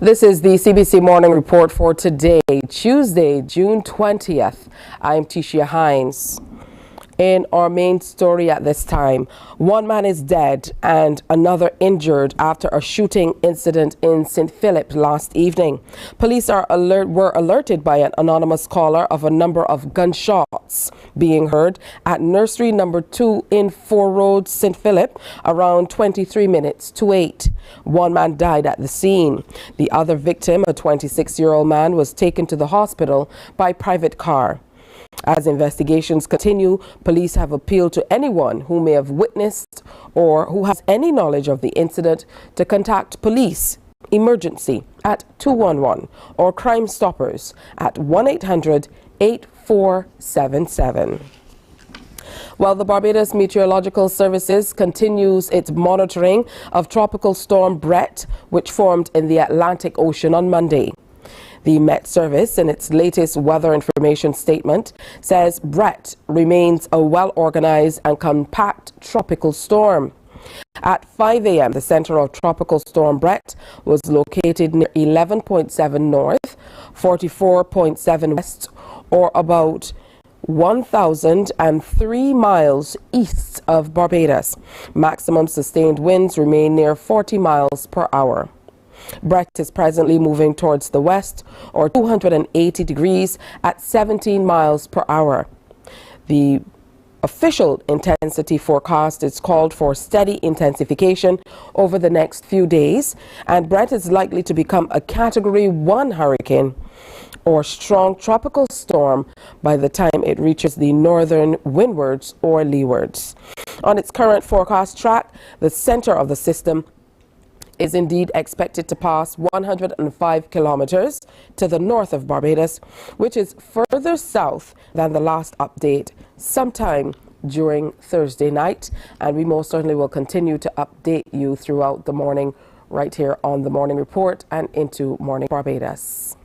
This is the CBC Morning Report for today, Tuesday, June 20th. I'm Tishia Hines. In our main story at this time, one man is dead and another injured after a shooting incident in St. Philip last evening. Police were alerted by an anonymous caller of a number of gunshots being heard at nursery number 2 in 4 Road, St. Philip, around 23 minutes to 8. One man died at the scene. The other victim, a 26-year-old man, was taken to the hospital by private car. As investigations continue, police have appealed to anyone who may have witnessed or who has any knowledge of the incident to contact police emergency at 211 or Crime Stoppers at 1-800-8477. Well, the Barbados Meteorological Services continues its monitoring of Tropical Storm Brett, which formed in the Atlantic Ocean on Monday. The Met Service, in its latest weather information statement, says Brett remains a well-organized and compact tropical storm. At 5 a.m., the center of Tropical Storm Brett was located near 11.7 north, 44.7 west, or about 1,003 miles east of Barbados. Maximum sustained winds remain near 40 miles per hour. Brett is presently moving towards the west, or 280 degrees at 17 miles per hour. The official intensity forecast is called for steady intensification over the next few days, and Brett is likely to become a Category 1 hurricane or strong tropical storm by the time it reaches the northern windwards or leewards. On its current forecast track, the center of the system is indeed expected to pass 105 kilometers to the north of Barbados, which is further south than the last update sometime during Thursday night. And we most certainly will continue to update you throughout the morning right here on the Morning Report and into Morning Barbados.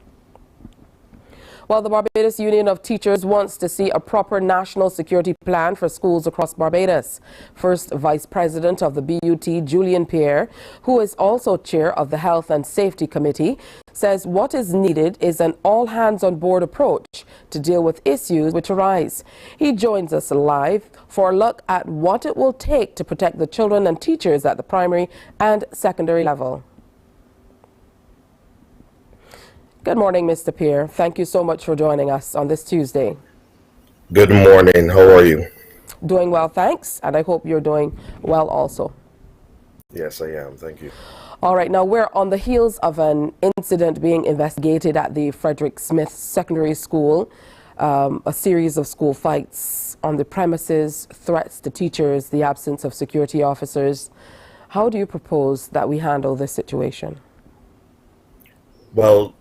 Well, the Barbados Union of Teachers wants to see a proper national security plan for schools across Barbados. First Vice President of the BUT, Julian Pierre, who is also chair of the Health and Safety Committee, says what is needed is an all-hands-on-board approach to deal with issues which arise. He joins us live for a look at what it will take to protect the children and teachers at the primary and secondary level. Good morning, Mr. Pierre. Thank you so much for joining us on this Tuesday. Good morning. How are you? Doing well, thanks. And I hope you're doing well also. Yes, I am. Thank you. All right. Now, we're on the heels of an incident being investigated at the Frederick Smith Secondary School, a series of school fights on the premises, threats to teachers, the absence of security officers. How do you propose that we handle this situation? Well,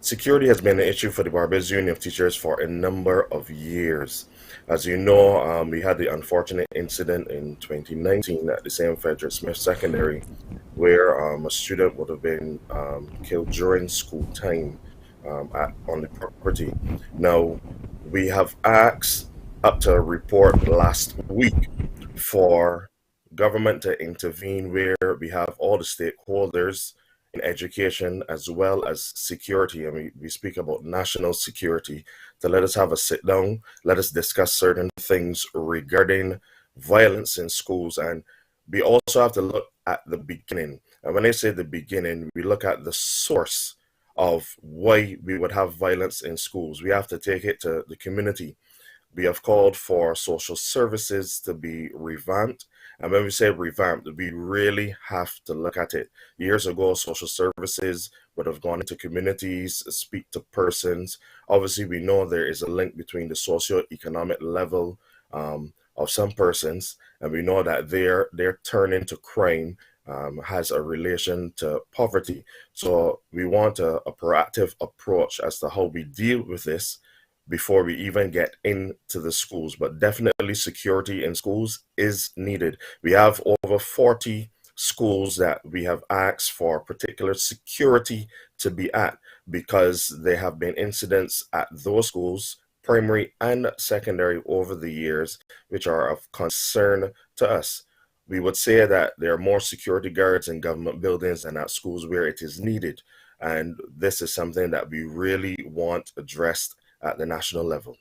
security has been an issue for the Barbados Union of Teachers for a number of years. As you know, we had the unfortunate incident in 2019 at the same Frederick Smith Secondary, where a student would have been killed during school time on the property. Now, we have asked up to a report last week for government to intervene where we have all the stakeholders in education as well as security. I mean, we speak about national security, to let us have a sit down, let us discuss certain things regarding violence in schools. And we also have to look at the beginning. And when I say the beginning, we look at the source of why we would have violence in schools. We have to take it to the community. We have called for social services to be revamped. And when we say revamped, we really have to look at it. Years ago, social services would have gone into communities, speak to persons. Obviously, we know there is a link between the socio-economic level of some persons, and we know that their turn into crime has a relation to poverty. So we want a proactive approach as to how we deal with this before we even get into the schools. But definitely security in schools is needed. We have over 40 schools that we have asked for particular security to be at, because there have been incidents at those schools, primary and secondary, over the years, which are of concern to us. We would say that there are more security guards in government buildings and at schools where it is needed. And this is something that we really want addressed at the national level.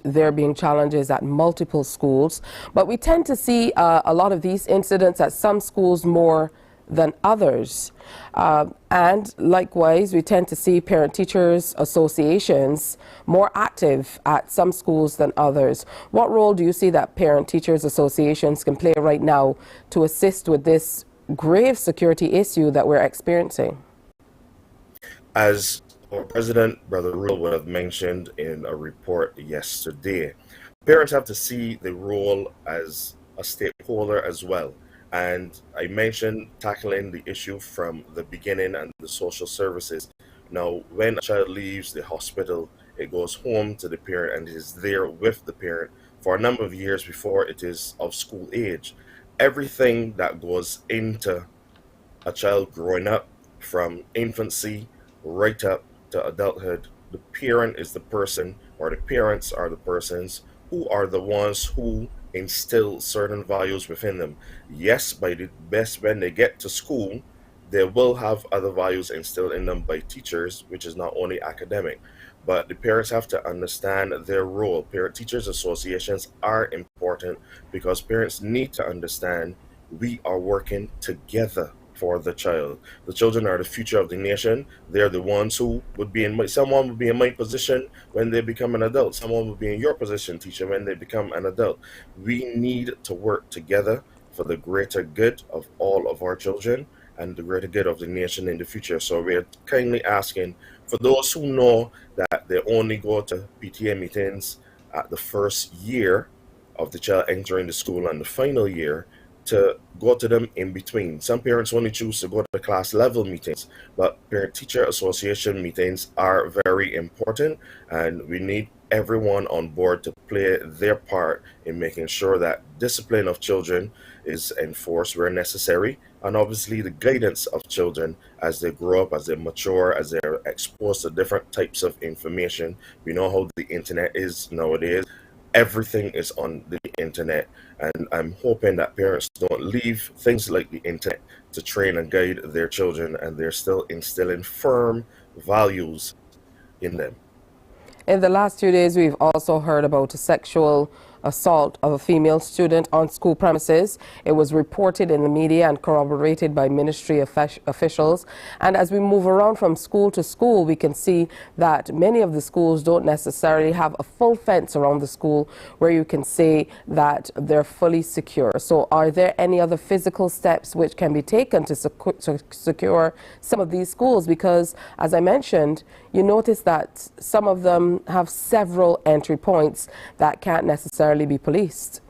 There being challenges at multiple schools, but we tend to see a lot of these incidents at some schools more than others. And likewise, we tend to see parent-teachers associations more active at some schools than others. What role do you see that parent-teachers associations can play right now to assist with this grave security issue that we're experiencing? As our President, Brother Rule, would have mentioned in a report yesterday, parents have to see the role as a stakeholder as well. And I mentioned tackling the issue from the beginning and the social services. Now, when a child leaves the hospital, it goes home to the parent and is there with the parent for a number of years before it is of school age. Everything that goes into a child growing up from infancy right up to adulthood, the parent is the person, or the parents are the persons who are the ones who instill certain values within them. Yes, by the best, when they get to school, they will have other values instilled in them by teachers, which is not only academic, but the parents have to understand their role. Parent teachers associations are important because parents need to understand we are working together for the child. The children are the future of the nation. They're the ones who would be in someone would be in my position when they become an adult. Someone would be in your position, teacher, when they become an adult. We need to work together for the greater good of all of our children and the greater good of the nation in the future. So we're kindly asking for those who know that they only go to PTA meetings at the first year of the child entering the school and the final year, to go to them in between. Some parents only choose to go to class level meetings, but parent teacher association meetings are very important, and we need everyone on board to play their part in making sure that discipline of children is enforced where necessary, and obviously the guidance of children as they grow up, as they mature, as they're exposed to different types of information. We know how the internet is nowadays. Everything is on the internet, and I'm hoping that parents don't leave things like the internet to train and guide their children, and they're still instilling firm values in them. In the last few days, we've also heard about a sexual assault of a female student on school premises. It was reported in the media and corroborated by ministry officials. And as we move around from school to school, we can see that many of the schools don't necessarily have a full fence around the school where you can say that they're fully secure. So are there any other physical steps which can be taken to secure some of these schools? Because, as I mentioned, you notice that some of them have several entry points that can't necessarily be policed.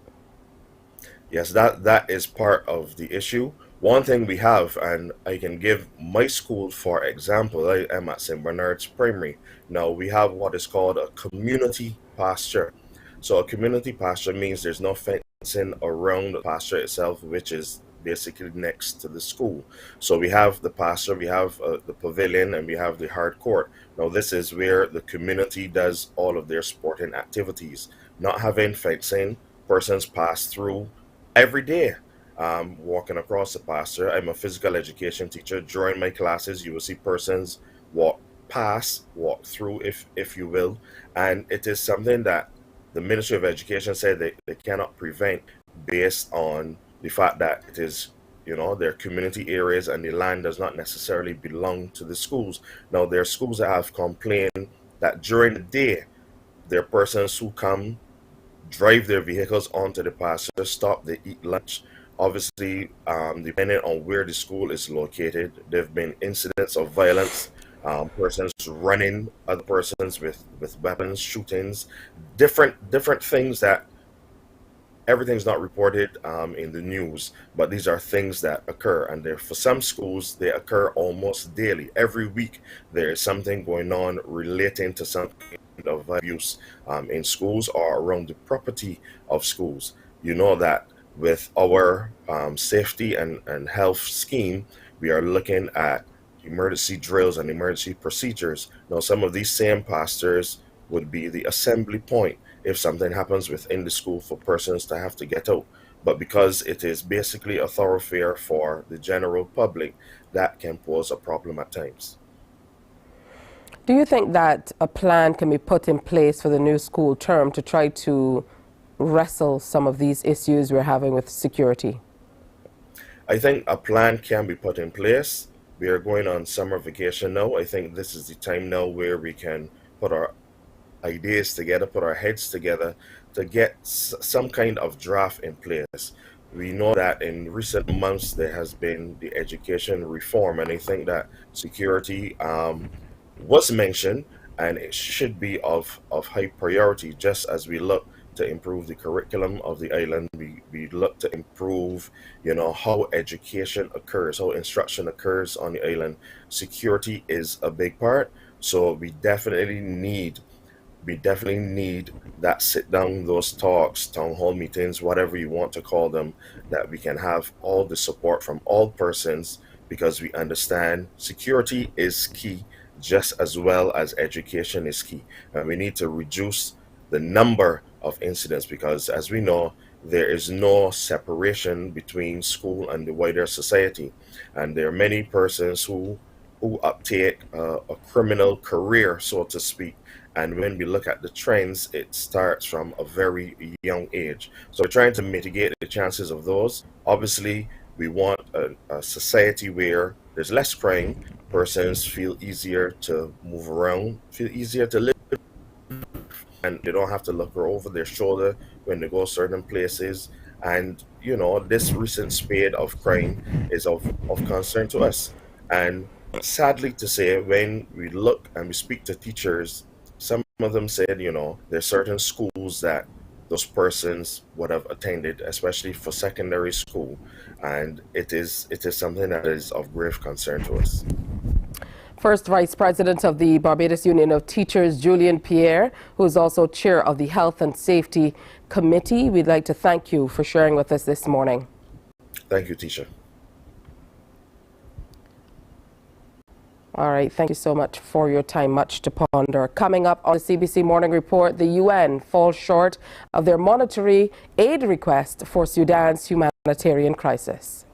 Yes, that is part of the issue. One thing we have, and I can give my school for example, I am at St. Bernard's Primary. Now we have what is called a community pasture. So a community pasture means there's no fencing around the pasture itself, which is basically next to the school. So we have the pasture, we have the pavilion, and we have the hard court. Now this is where the community does all of their sporting activities. Not having fencing, persons pass through every day, walking across the pasture. I'm a physical education teacher. During my classes, you will see persons walk past, walk through, if you will, and it is something that the Ministry of Education said they cannot prevent based on the fact that it is, their community areas and the land does not necessarily belong to the schools. Now, there are schools that have complained that during the day, there are persons who come, drive their vehicles onto the pasture, stop, they eat lunch. Obviously, depending on where the school is located, there have been incidents of violence, persons running other persons with weapons, shootings, different things that everything's not reported in the news, but these are things that occur, and for some schools they occur almost daily. Every week there is something going on relating to some kind of abuse in schools or around the property of schools. You know that with our safety and health scheme, we are looking at emergency drills and emergency procedures. Now, some of these same pastors would be the assembly point if something happens within the school for persons to have to get out. but because it is basically a thoroughfare for the general public, that can pose a problem at times. Do you think that a plan can be put in place for the new school term to try to wrestle some of these issues we're having with security? I think a plan can be put in place. We are going on summer vacation now. I think this is the time now where we can put our ideas together, put our heads together to get some kind of draft in place. We know that in recent months there has been the education reform, and I think that security was mentioned, and it should be of high priority. Just as we look to improve the curriculum of the island, we look to improve, how education occurs, how instruction occurs on the island. Security is a big part, so we definitely need that sit down, those talks, town hall meetings, whatever you want to call them, that we can have all the support from all persons, because we understand security is key just as well as education is key. And we need to reduce the number of incidents, because as we know, there is no separation between school and the wider society. And there are many persons who uptake a criminal career, so to speak. And when we look at the trends, it starts from a very young age. So we're trying to mitigate the chances of those. Obviously, we want a society where there's less crime, persons feel easier to move around, feel easier to live, and they don't have to look over their shoulder when they go certain places. And this recent spate of crime is of concern to us. And sadly to say, when we look and we speak to teachers, some of them said, there's certain schools that those persons would have attended, especially for secondary school, and it is something that is of grave concern to us. First Vice President of the Barbados Union of Teachers, Julian Pierre, who is also Chair of the Health and Safety Committee, we'd like to thank you for sharing with us this morning. Thank you, Tisha. All right, thank you so much for your time. Much to ponder. Coming up on the CBC Morning Report, the UN falls short of their monetary aid request for Sudan's humanitarian crisis.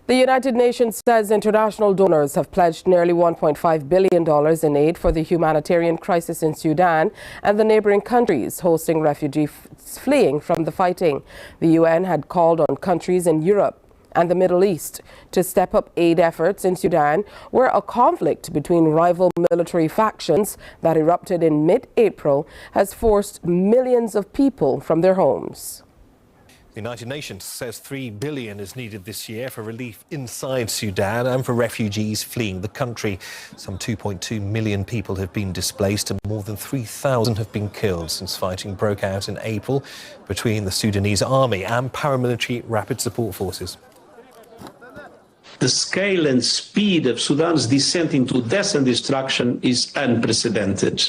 The United Nations says international donors have pledged nearly $1.5 billion in aid for the humanitarian crisis in Sudan and the neighboring countries hosting refugees fleeing from the fighting. The UN had called on countries in Europe and the Middle East to step up aid efforts in Sudan, where a conflict between rival military factions that erupted in mid-April has forced millions of people from their homes. The United Nations says $3 billion is needed this year for relief inside Sudan and for refugees fleeing the country. Some 2.2 million people have been displaced and more than 3,000 have been killed since fighting broke out in April between the Sudanese army and paramilitary rapid support forces. The scale and speed of Sudan's descent into death and destruction is unprecedented.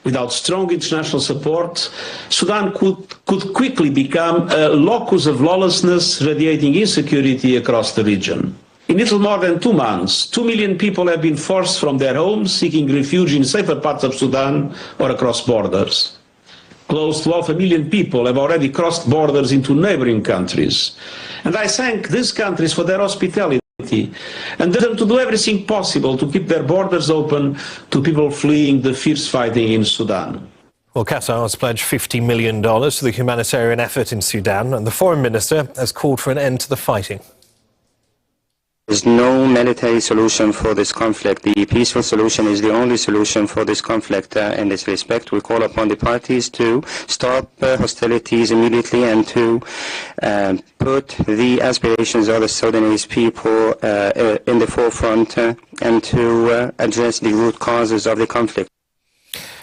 Without strong international support, Sudan could quickly become a locus of lawlessness, radiating insecurity across the region. In little more than 2 months, 2 million people have been forced from their homes, seeking refuge in safer parts of Sudan or across borders. Close to 500,000 people have already crossed borders into neighboring countries. And I thank these countries for their hospitality and them to do everything possible to keep their borders open to people fleeing the fierce fighting in Sudan. Well, Qatar has pledged $50 million to the humanitarian effort in Sudan, and the foreign minister has called for an end to the fighting. There's no military solution for this conflict. The peaceful solution is the only solution for this conflict. In this respect, we call upon the parties to stop hostilities immediately and to put the aspirations of the Sudanese people in the forefront and to address the root causes of the conflict.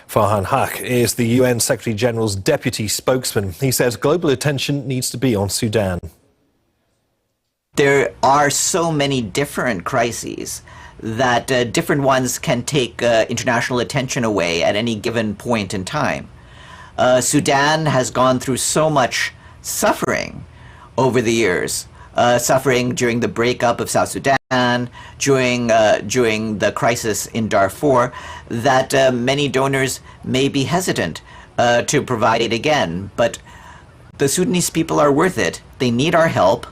Farhan Haq is the UN Secretary General's deputy spokesman. He says global attention needs to be on Sudan. There are so many different crises that different ones can take international attention away at any given point in time. Sudan has gone through so much suffering over the years, suffering during the breakup of South Sudan, during the crisis in Darfur, that many donors may be hesitant to provide it again. But the Sudanese people are worth it. They need our help.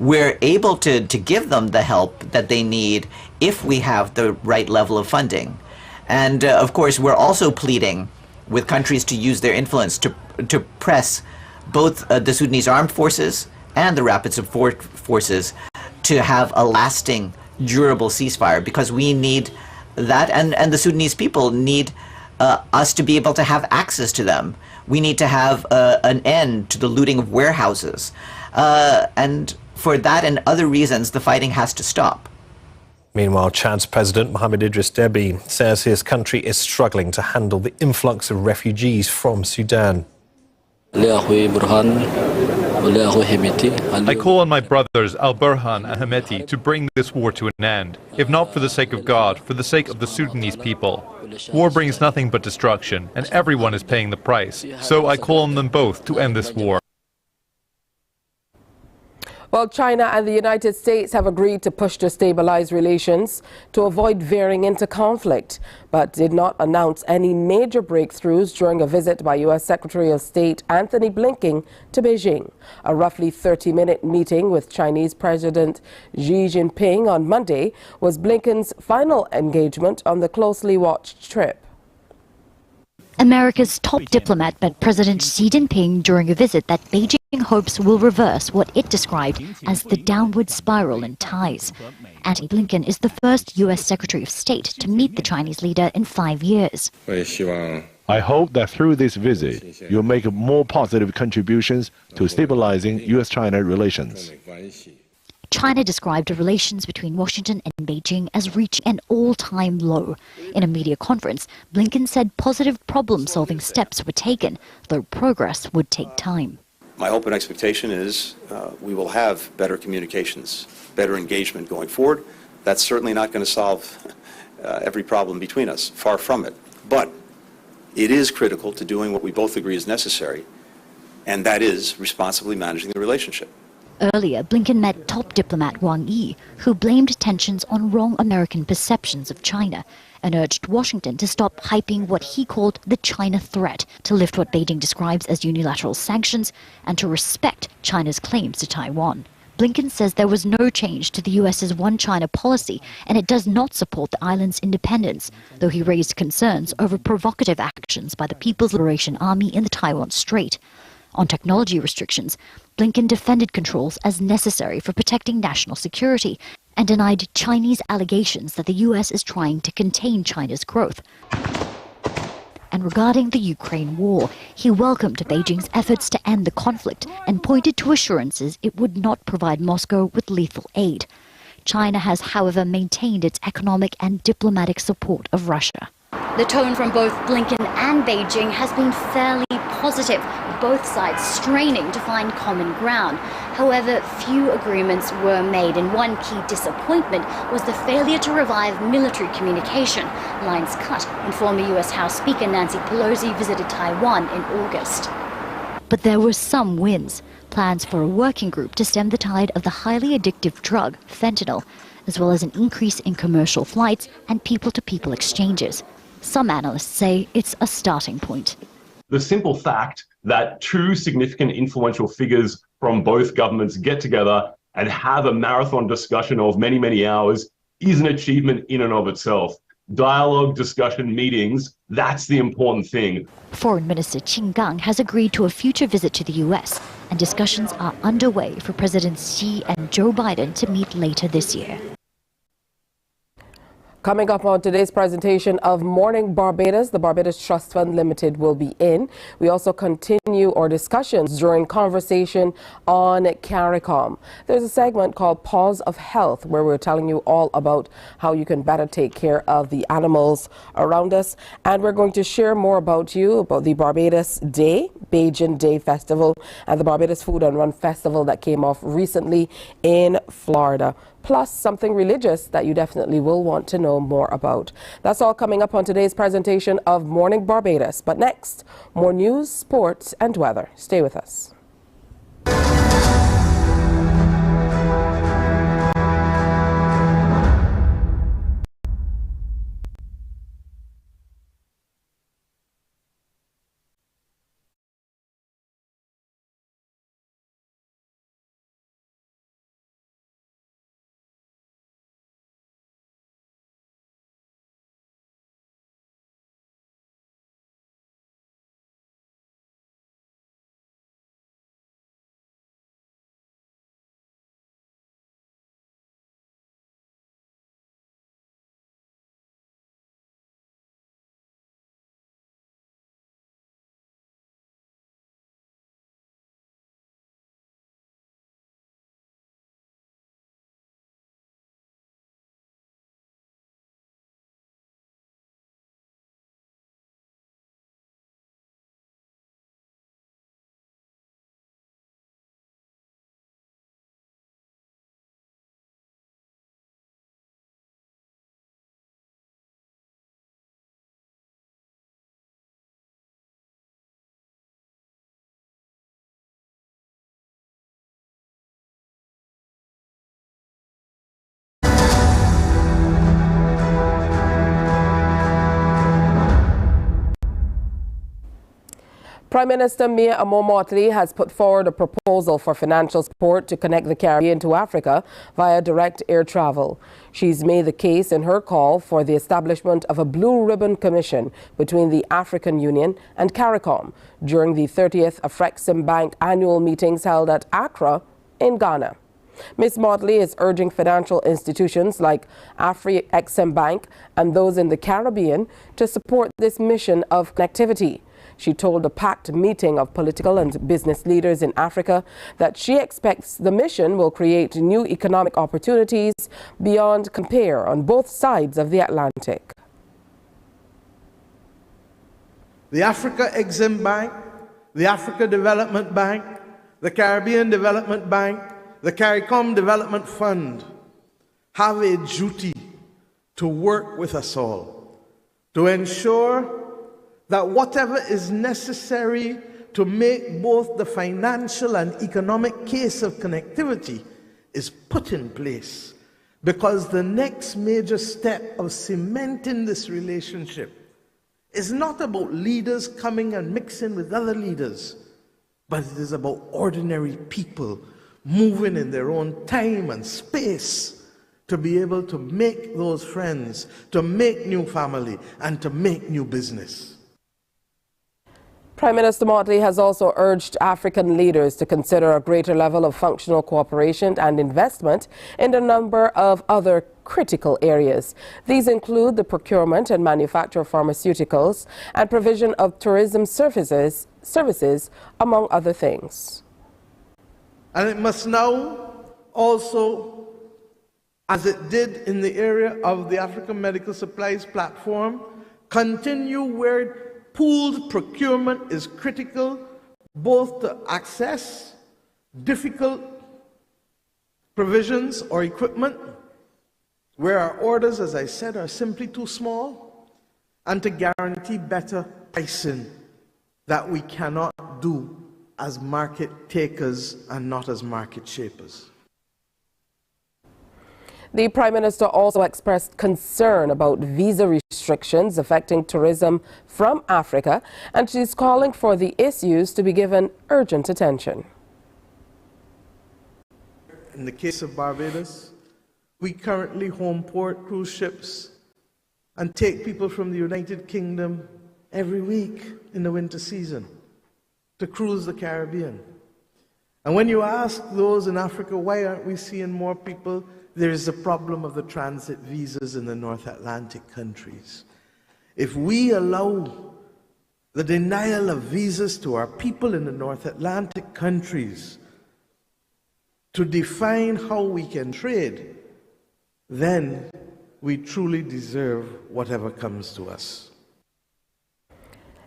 We're able to give them the help that they need if we have the right level of funding. And of course, we're also pleading with countries to use their influence to press both the Sudanese armed forces and the rapid support forces to have a lasting, durable ceasefire, because we need that, and the Sudanese people need us to be able to have access to them. We need to have an end to the looting of warehouses. And for that and other reasons, the fighting has to stop. Meanwhile, Chad's President Mohamed Idris Deby says his country is struggling to handle the influx of refugees from Sudan. I call on my brothers Al-Burhan and Hemeti to bring this war to an end, if not for the sake of God, for the sake of the Sudanese people. War brings nothing but destruction, and everyone is paying the price. So I call on them both to end this war. Well, China and the United States have agreed to push to stabilize relations to avoid veering into conflict, but did not announce any major breakthroughs during a visit by U.S. Secretary of State Antony Blinken to Beijing. A roughly 30-minute meeting with Chinese President Xi Jinping on Monday was Blinken's final engagement on the closely watched trip. America's top diplomat met President Xi Jinping during a visit that Beijing hopes will reverse what it described as the downward spiral in ties. Antony Blinken is the first U.S. Secretary of State to meet the Chinese leader in 5 years. I hope that through this visit, you'll make more positive contributions to stabilizing U.S.-China relations. China described the relations between Washington and Beijing as reaching an all-time low. In a media conference, Blinken said positive problem-solving steps were taken, though progress would take time. My hope and expectation is we will have better communications, better engagement going forward. That's certainly not going to solve every problem between us, far from it. But it is critical to doing what we both agree is necessary, and that is responsibly managing the relationship. Earlier, Blinken met top diplomat Wang Yi, who blamed tensions on wrong American perceptions of China and urged Washington to stop hyping what he called the China threat, to lift what Beijing describes as unilateral sanctions, and to respect China's claims to Taiwan. Blinken says there was no change to the U.S.'s One China policy, and it does not support the island's independence, though he raised concerns over provocative actions by the People's Liberation Army in the Taiwan Strait. On technology restrictions, Blinken defended controls as necessary for protecting national security and denied Chinese allegations that the U.S. is trying to contain China's growth. And regarding the Ukraine war, he welcomed Beijing's efforts to end the conflict and pointed to assurances it would not provide Moscow with lethal aid. China has, however, maintained its economic and diplomatic support of Russia. The tone from both Blinken and Beijing has been fairly positive, both sides straining to find common ground. However, few agreements were made, and one key disappointment was the failure to revive military communication. Lines cut when former U.S. House Speaker Nancy Pelosi visited Taiwan in August. But there were some wins. Plans for a working group to stem the tide of the highly addictive drug, fentanyl, as well as an increase in commercial flights and people-to-people exchanges. Some analysts say it's a starting point. The simple fact that two significant influential figures from both governments get together and have a marathon discussion of many, many hours is an achievement in and of itself. Dialogue, discussion, meetings, that's the important thing. Foreign Minister Qin Gang has agreed to a future visit to the U.S., and discussions are underway for Presidents Xi and Joe Biden to meet later this year. Coming up on today's presentation of Morning Barbados, the Barbados Trust Fund Limited will be in. We also continue our discussions during conversation on CARICOM. There's a segment called Pause of Health where we're telling you all about how you can better take care of the animals around us. And we're going to share more about the Barbados Day, Bajan Day Festival, and the Barbados Food and Run Festival that came off recently in Florida. Plus something religious that you definitely will want to know more about. That's all coming up on today's presentation of Morning Barbados. But next, more news, sports, and weather. Stay with us. Prime Minister Mia Motley has put forward a proposal for financial support to connect the Caribbean to Africa via direct air travel. She's made the case in her call for the establishment of a Blue Ribbon Commission between the African Union and CARICOM during the 30th Afrexim Bank annual meetings held at Accra in Ghana. Ms. Motley is urging financial institutions like Afrexim Bank and those in the Caribbean to support this mission of connectivity. She told a packed meeting of political and business leaders in Africa that she expects the mission will create new economic opportunities beyond compare on both sides of the Atlantic. The Africa Exim Bank, the Africa Development Bank, the Caribbean Development Bank, the CARICOM Development Fund have a duty to work with us all to ensure that whatever is necessary to make both the financial and economic case of connectivity is put in place, because the next major step of cementing this relationship is not about leaders coming and mixing with other leaders, but it is about ordinary people moving in their own time and space to be able to make those friends, to make new family, and to make new business. Prime Minister Motley has also urged African leaders to consider a greater level of functional cooperation and investment in a number of other critical areas. These include the procurement and manufacture of pharmaceuticals and provision of tourism services, among other things. And it must now also, as it did in the area of the African Medical Supplies Platform, continue where pooled procurement is critical, both to access difficult provisions or equipment where our orders, as I said, are simply too small, and to guarantee better pricing that we cannot do as market takers and not as market shapers. The Prime Minister also expressed concern about visa restrictions affecting tourism from Africa, and she's calling for the issues to be given urgent attention. In the case of Barbados, we currently home port cruise ships and take people from the United Kingdom every week in the winter season to cruise the Caribbean. And when you ask those in Africa, why aren't we seeing more people? There is a problem of the transit visas in the North Atlantic countries. If we allow the denial of visas to our people in the North Atlantic countries to define how we can trade, then we truly deserve whatever comes to us.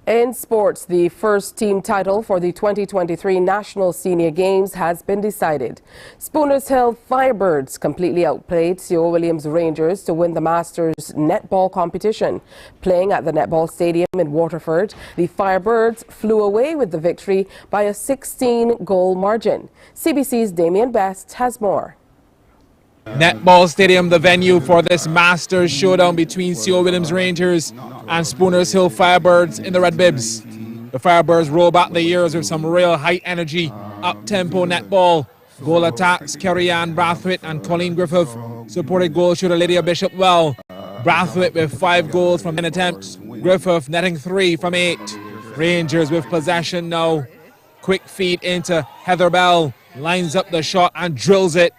In sports, the first team title for the 2023 National Senior Games has been decided. Spooners Hill Firebirds completely outplayed CO Williams Rangers to win the Masters netball competition. Playing at the netball stadium in Waterford, the Firebirds flew away with the victory by a 16-goal margin. CBC's Damien Best has more. Netball Stadium, the venue for this Masters showdown between CO Williams Rangers and Spooners Hill Firebirds in the Red Bibs. The Firebirds roll back the years with some real high energy, up-tempo netball. Goal attacks, Kerry-Ann Brathwaite and Colleen Griffith supported goal shooter Lydia Bishop well. Brathwaite with 5 goals from 10 attempts, Griffith netting 3 from 8. Rangers with possession now. Quick feed into Heather Bell, lines up the shot and drills it.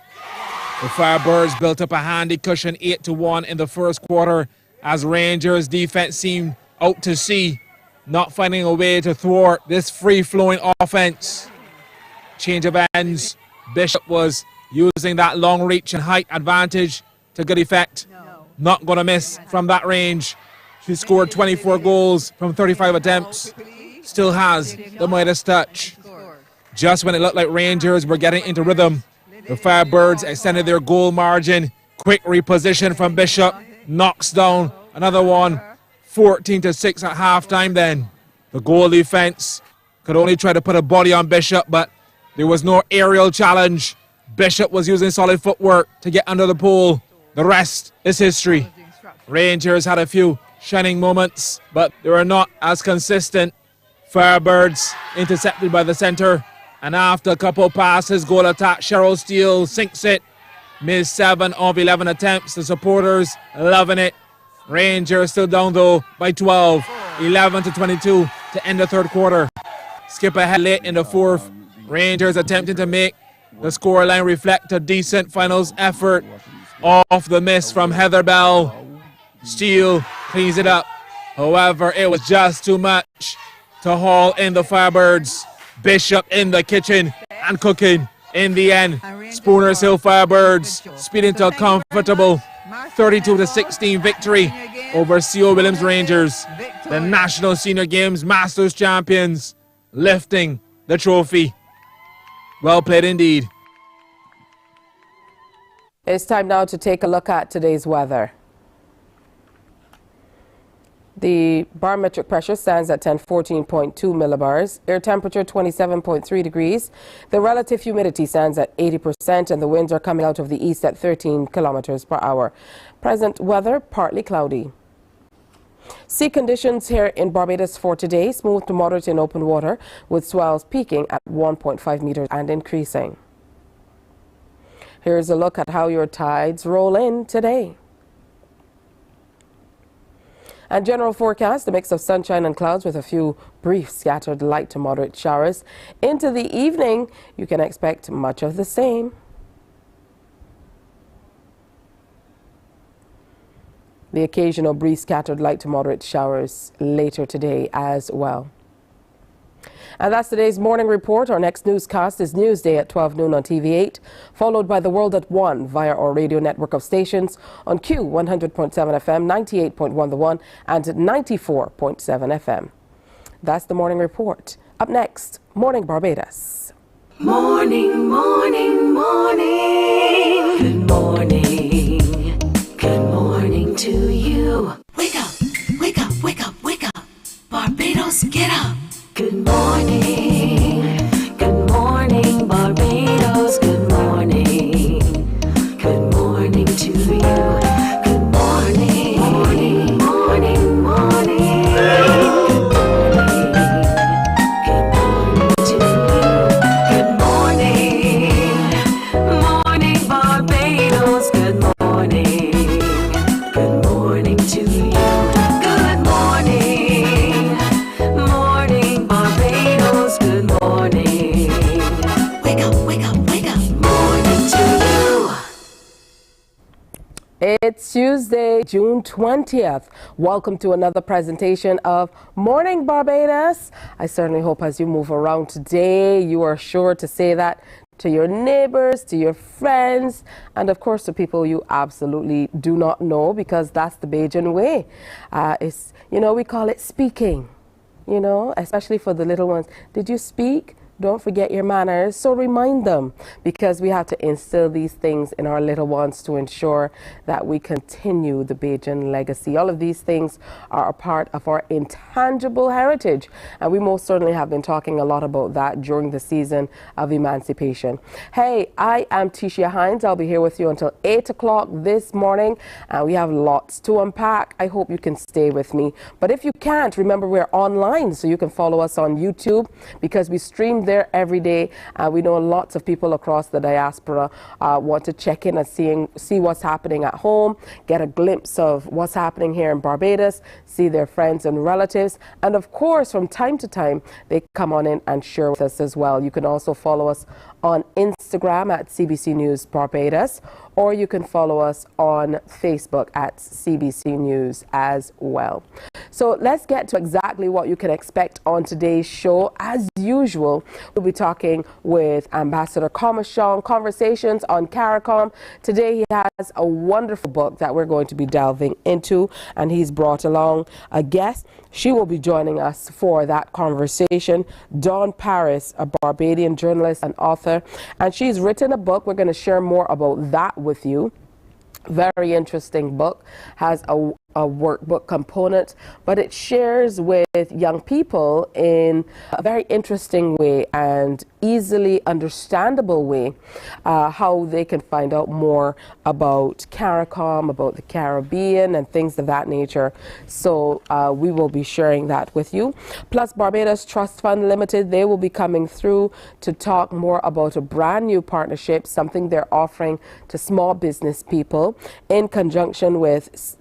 The Firebirds built up a handy cushion 8-1 in the first quarter as Rangers' defense seemed out to sea, not finding a way to thwart this free-flowing offense. Change of ends. Bishop was using that long reach and height advantage to good effect. Not going to miss from that range. She scored 24 goals from 35 attempts. Still has the Midas touch. Just when it looked like Rangers were getting into rhythm, the Firebirds extended their goal margin. Quick reposition from Bishop. Knocks down another one. 14-6 at halftime then. The goal defense could only try to put a body on Bishop, but there was no aerial challenge. Bishop was using solid footwork to get under the pole. The rest is history. Rangers had a few shining moments, but they were not as consistent. Firebirds intercepted by the center. And after a couple passes, goal attack, Cheryl Steele sinks it. Missed 7 of 11 attempts. The supporters loving it. Rangers still down though by 12. 11-22 to end the third quarter. Skip ahead late in the fourth. Rangers attempting to make the scoreline reflect a decent finals effort. Off the miss from Heather Bell. Steele cleans it up. However, it was just too much to haul in the Firebirds. Bishop in the kitchen and cooking. In the end, Spooners Hill Firebirds speeding to a comfortable 32-16 victory over CO Williams Rangers, the National Senior Games Masters champions, lifting the trophy. Well played indeed. It's time now to take a look at today's weather. The barometric pressure stands at 1014.2 millibars. Air temperature 27.3 degrees. The relative humidity stands at 80% and the winds are coming out of the east at 13 kilometers per hour. Present weather, partly cloudy. Sea conditions here in Barbados for today, smooth to moderate in open water with swells peaking at 1.5 meters and increasing. Here's a look at how your tides roll in today. And general forecast, a mix of sunshine and clouds with a few brief scattered light to moderate showers. Into the evening, you can expect much of the same. The occasional brief scattered light to moderate showers later today as well. And that's today's morning report. Our next newscast is Newsday at 12 noon on TV8, followed by The World at 1 via our radio network of stations on Q 100.7 FM, 98.1 The One, and 94.7 FM. That's the morning report. Up next, Morning Barbados. Morning, morning, morning. Good morning. Good morning to you. Wake up, wake up, wake up, wake up. Barbados, get up. Good morning. Good morning, Barbados. Good morning. Good morning to you. Good morning. Morning, morning, morning. Good morning to you. Good morning. Morning, Barbados. Good morning. Good morning to you. Good morning. Morning, Barbados. Good morning. Wake up, wake up, wake up. Morning to you. It's Tuesday, June 20th. Welcome to another presentation of Morning Barbados. I certainly hope as you move around today, you are sure to say that to your neighbors, to your friends, and of course to people you absolutely do not know, because that's the Bajan way. We call it speaking, especially for the little ones. Did you speak? Don't forget your manners. So remind them, because we have to instill these things in our little ones to ensure that we continue the Bajan legacy. All of these things are a part of our intangible heritage, and we most certainly have been talking a lot about that during the season of emancipation. Hey, I am Tisha Hines. I'll be here with you until 8 o'clock this morning, and we have lots to unpack. I hope you can stay with me. But if you can't, remember we're online, so you can follow us on YouTube, because we stream there every day. We know lots of people across the diaspora want to check in and see what's happening at home, get a glimpse of what's happening here in Barbados, see their friends and relatives, and of course from time to time they come on in and share with us as well. You can also follow us on Instagram at CBC News Barbados, or you can follow us on Facebook at CBC News as well. So let's get to exactly what you can expect on today's show. As usual, we'll be talking with Ambassador Comachon, Conversations on CARICOM. Today he has a wonderful book that we're going to be delving into, and he's brought along a guest. She will be joining us for that conversation, Dawn Paris, a Barbadian journalist and author, and she's written a book. We're going to share more about that with you. Very interesting book, has a workbook component, but it shares with young people in a very interesting way and easily understandable way how they can find out more about CARICOM, about the Caribbean and things of that nature. So we will be sharing that with you. Plus Barbados Trust Fund Limited, they will be coming through to talk more about a brand new partnership, something they're offering to small business people in conjunction with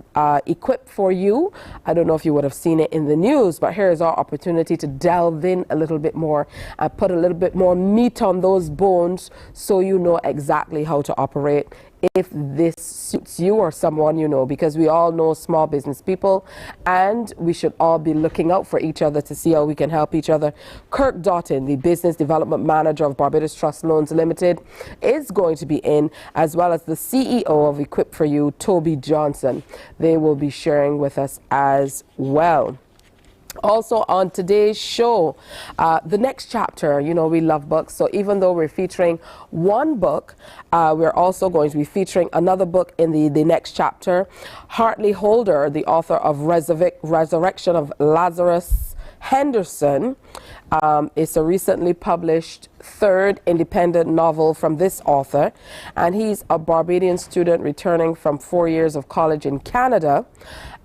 Equip for You. I don't know if you would have seen it in the news, but here's our opportunity to delve in a little bit more and put a little bit more meat on those bones so you know exactly how to operate if this suits you or someone you know, because we all know small business people and we should all be looking out for each other to see how we can help each other. Kirk Doughton, the Business Development Manager of Barbados Trust Loans Limited, is going to be in, as well as the CEO of Equip for You, Toby Johnson. They will be sharing with us as well. Also on today's show, the next chapter, we love books, so even though we're featuring one book, we're also going to be featuring another book in the next chapter. Hartley Holder, the author of Resurrection of Lazarus Henderson, it's a recently published third independent novel from this author, and he's a Barbadian student returning from 4 years of college in Canada.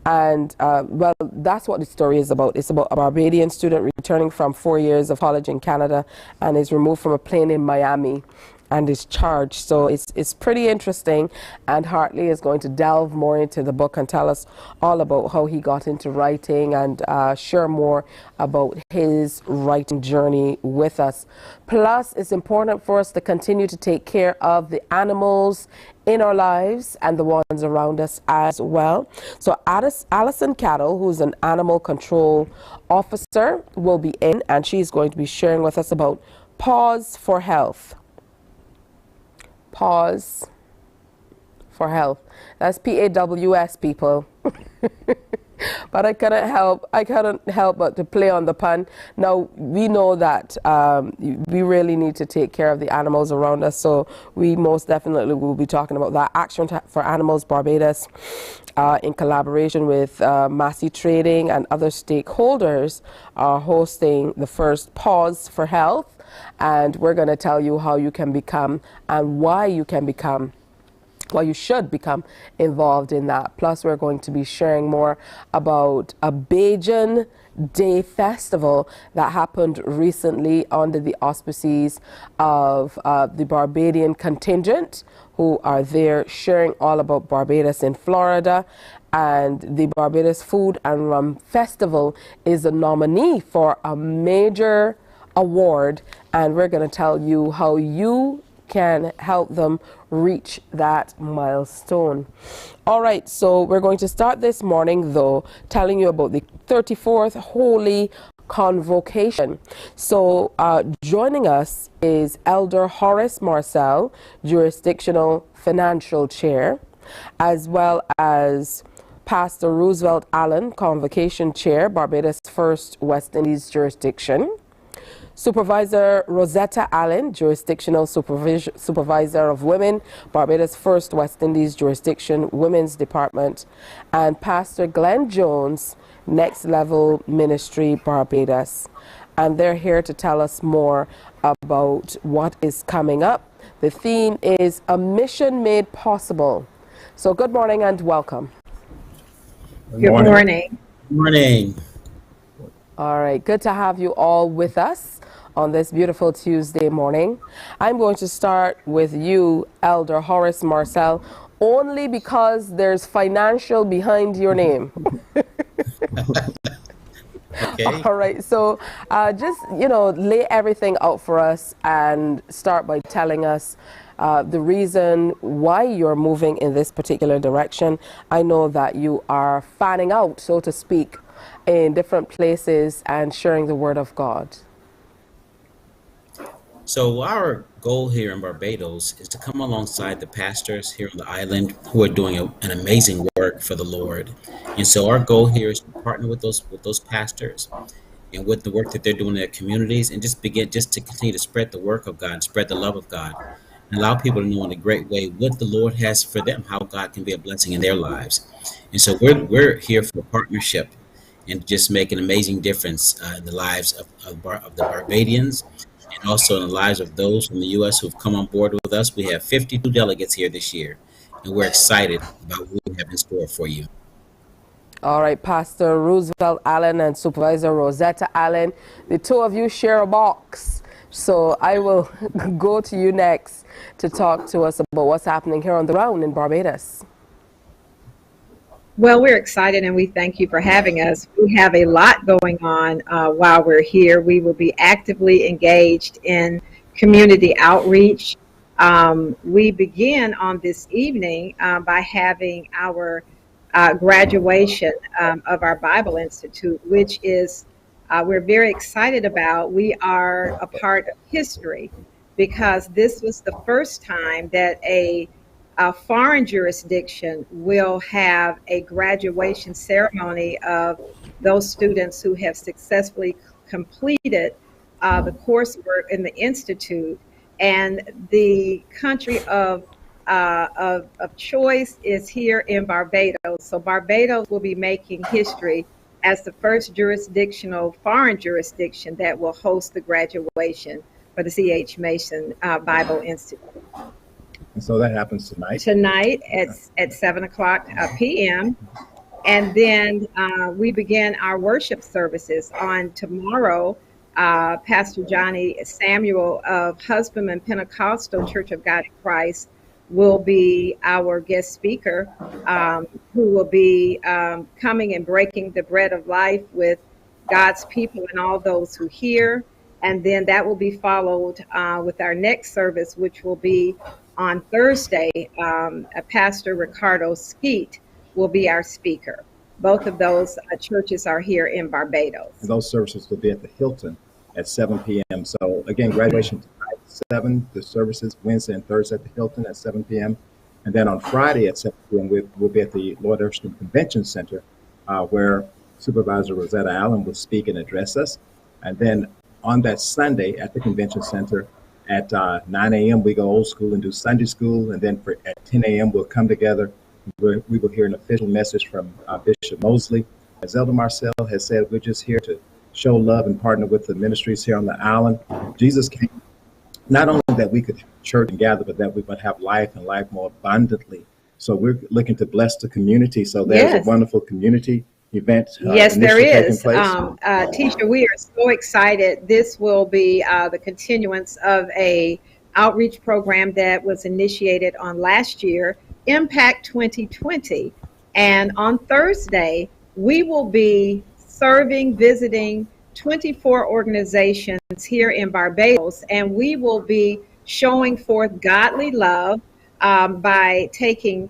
And, well, that's what the story is about. It's about a Barbadian student returning from 4 years of college in Canada and is removed from a plane in Miami and is charged. So it's pretty interesting, and Hartley is going to delve more into the book and tell us all about how he got into writing and share more about his writing journey with us. Plus, it's important for us to continue to take care of the animals in our lives and the ones around us as well. So Alison Cattle, who's an animal control officer, will be in, and she's going to be sharing with us about Pause for Health. Pause for Health. That's PAWS, people. But I couldn't help but to play on the pun. Now, we know that we really need to take care of the animals around us, so we most definitely will be talking about that. Action for Animals Barbados, in collaboration with Massey Trading and other stakeholders, are hosting the first Pause for Health, and we're going to tell you how you can become and why you can become, well, you should become involved in that. Plus, we're going to be sharing more about a Bajan Day Festival that happened recently under the auspices of the Barbadian contingent, who are there sharing all about Barbados in Florida. And the Barbados Food and Rum Festival is a nominee for a major award, and we're going to tell you how you can help them reach that milestone. All right, so we're going to start this morning, though, telling you about the 34th Holy Convocation. So joining us is Elder Horace Marcel, Jurisdictional Financial Chair, as well as Pastor Roosevelt Allen, Convocation Chair, Barbados First West Indies Jurisdiction. Supervisor Rosetta Allen, Jurisdictional Supervisor of Women, Barbados First West Indies Jurisdiction, Women's Department, and Pastor Glenn Jones, Next Level Ministry, Barbados. And they're here to tell us more about what is coming up. The theme is A Mission Made Possible. So good morning and welcome. Good morning. Good morning. All right, good to have you all with us on this beautiful Tuesday morning. I'm going to start with you, Elder Horace Marcel, only because there's financial behind your name. Okay. All right, so just, lay everything out for us and start by telling us the reason why you're moving in this particular direction. I know that you are fanning out, so to speak, in different places and sharing the word of God. So our goal here in Barbados is to come alongside the pastors here on the island who are doing an amazing work for the Lord. And so our goal here is to partner with those pastors and with the work that they're doing in their communities, and just to continue to spread the work of God, spread the love of God, and allow people to know in a great way what the Lord has for them, how God can be a blessing in their lives. And so we're here for a partnership and just make an amazing difference in the lives of the Barbadians, and also in the lives of those from the U.S. who've come on board with us. We have 52 delegates here this year, and we're excited about what we have in store for you. All right, Pastor Roosevelt Allen and Supervisor Rosetta Allen, the two of you share a box. So I will go to you next to talk to us about what's happening here on the ground in Barbados. Well, we're excited and we thank you for having us. We have a lot going on while we're here. We will be actively engaged in community outreach. We begin on this evening by having our graduation of our Bible Institute, which is we're very excited about. We are a part of history because this was the first time that a foreign jurisdiction will have a graduation ceremony of those students who have successfully completed the coursework in the Institute. And the country of choice is here in Barbados. So Barbados will be making history as the first foreign jurisdiction that will host the graduation for the C.H. Mason Bible Institute. And so that happens tonight? Tonight at 7 o'clock p.m. And then we begin our worship services on tomorrow. Pastor Johnny Samuel of Husbandman Pentecostal Church of God in Christ will be our guest speaker, who will be coming and breaking the bread of life with God's people and all those who hear. And then that will be followed with our next service, which will be on Thursday. Pastor Ricardo Skeet will be our speaker. Both of those churches are here in Barbados. And those services will be at the Hilton at 7 p.m. So again, graduation tonight, 7, the services Wednesday and Thursday at the Hilton at 7 p.m. And then on Friday at 7 p.m. we'll be at the Lord Erskine Convention Center where Supervisor Rosetta Allen will speak and address us. And then on that Sunday at the Convention Center at 9 a.m., we go old school and do Sunday school. And then at 10 a.m., we'll come together. We will hear an official message from Bishop Mosley. As Elder Marcel has said, we're just here to show love and partner with the ministries here on the island. Jesus came not only that we could have church and gather, but that we would have life and life more abundantly. So we're looking to bless the community. So there's a wonderful community event. Yes, there is. Tisha, we are so excited. This will be the continuance of a outreach program that was initiated on last year, Impact 2020. And on Thursday, we will be visiting 24 organizations here in Barbados, and we will be showing forth godly love by taking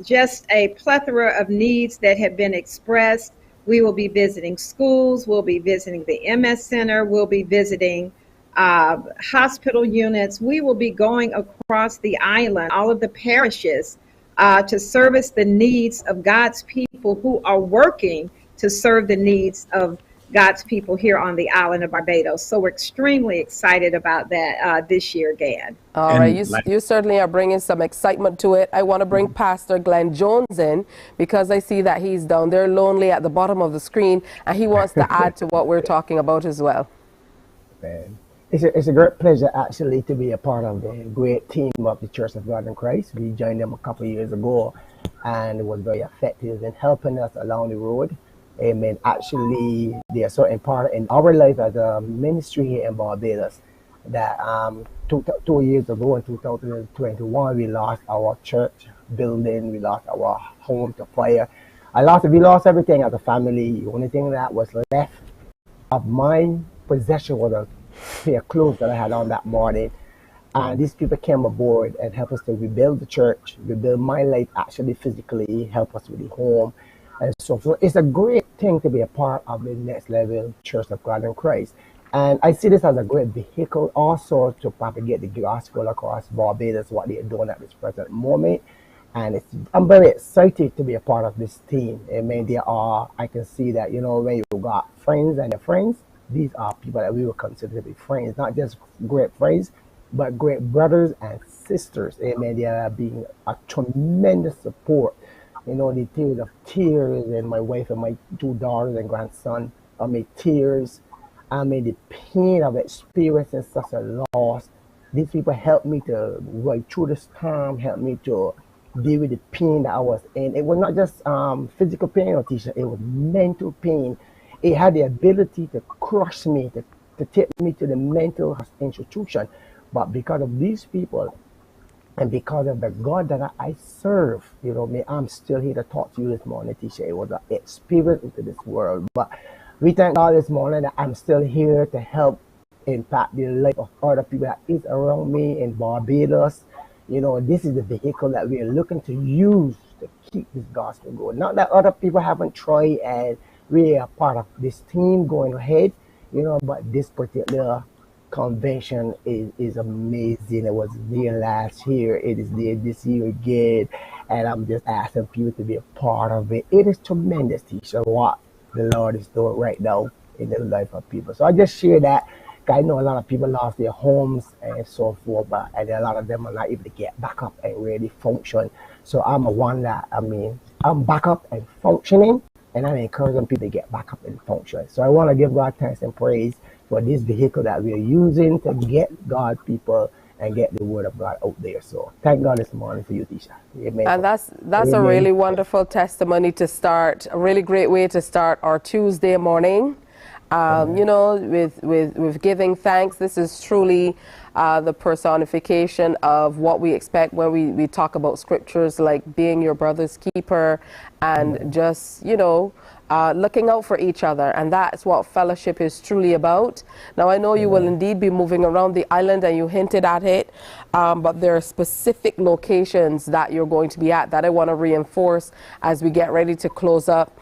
just a plethora of needs that have been expressed. We will be visiting schools, we'll be visiting the MS Center, we'll be visiting hospital units. We will be going across the island, all of the parishes, to service the needs of God's people who are working to serve the needs of God's people here on the island of Barbados. So we're extremely excited about that this year, Gad. All right, you certainly are bringing some excitement to it. I want to bring Pastor Glenn Jones in because I see that he's down there lonely at the bottom of the screen, and he wants to add to what we're talking about as well. It's a great pleasure actually to be a part of the great team of the Church of God in Christ. We joined them a couple of years ago, and it was very effective in helping us along the road. Amen. Actually, they are so important in our life as a ministry here in Barbados that 2 years ago in 2021, we lost our church building, we lost our home to fire. We lost everything as a family. The only thing that was left of my possession was a pair of clothes that I had on that morning. And these people came aboard and helped us to rebuild the church, rebuild my life actually physically, help us with the home. And so it's a great thing to be a part of the next level Church of God in Christ. And I see this as a great vehicle also to propagate the gospel across Barbados, what they are doing at this present moment. And I'm very excited to be a part of this team. Amen. I can see that, when you got friends and your friends, these are people that we will consider to be friends, not just great friends, but great brothers and sisters. Amen. They are being a tremendous support. The tears of tears, and my wife and my 2 daughters and grandson, tears. The pain of experiencing such a loss. These people helped me to ride through this time, helped me to deal with the pain that I was in. It was not just physical pain, Tisha, it was mental pain. It had the ability to crush me, to take me to the mental institution. But because of these people, and because of the God that I serve, I'm still here to talk to you this morning, Tisha. It was an experience into this world. But we thank God this morning that I'm still here to help impact the life of other people that is around me in Barbados. This is the vehicle that we are looking to use to keep this gospel going. Not that other people haven't tried and we are part of this team going ahead, but this particular convention is amazing. It was there last year. It is there this year again. And I'm just asking people to be a part of it. It is tremendous, Tisha, what the Lord is doing right now in the life of people. So I just share that. I know a lot of people lost their homes and so forth, and a lot of them are not able to get back up and really function. So I'm I'm back up and functioning, and I'm encouraging people to get back up and function. So I want to give God thanks and praise for this vehicle that we are using to get God people and get the word of God out there. So thank God this morning for you, Tisha. Amen. And that's Amen. A really wonderful testimony to start, a really great way to start our Tuesday morning. With giving thanks. This is truly the personification of what we expect when we talk about scriptures like being your brother's keeper and just, looking out for each other. And that's what fellowship is truly about. Now, I know you will indeed be moving around the island, and you hinted at it, but there are specific locations that you're going to be at that I want to reinforce as we get ready to close up.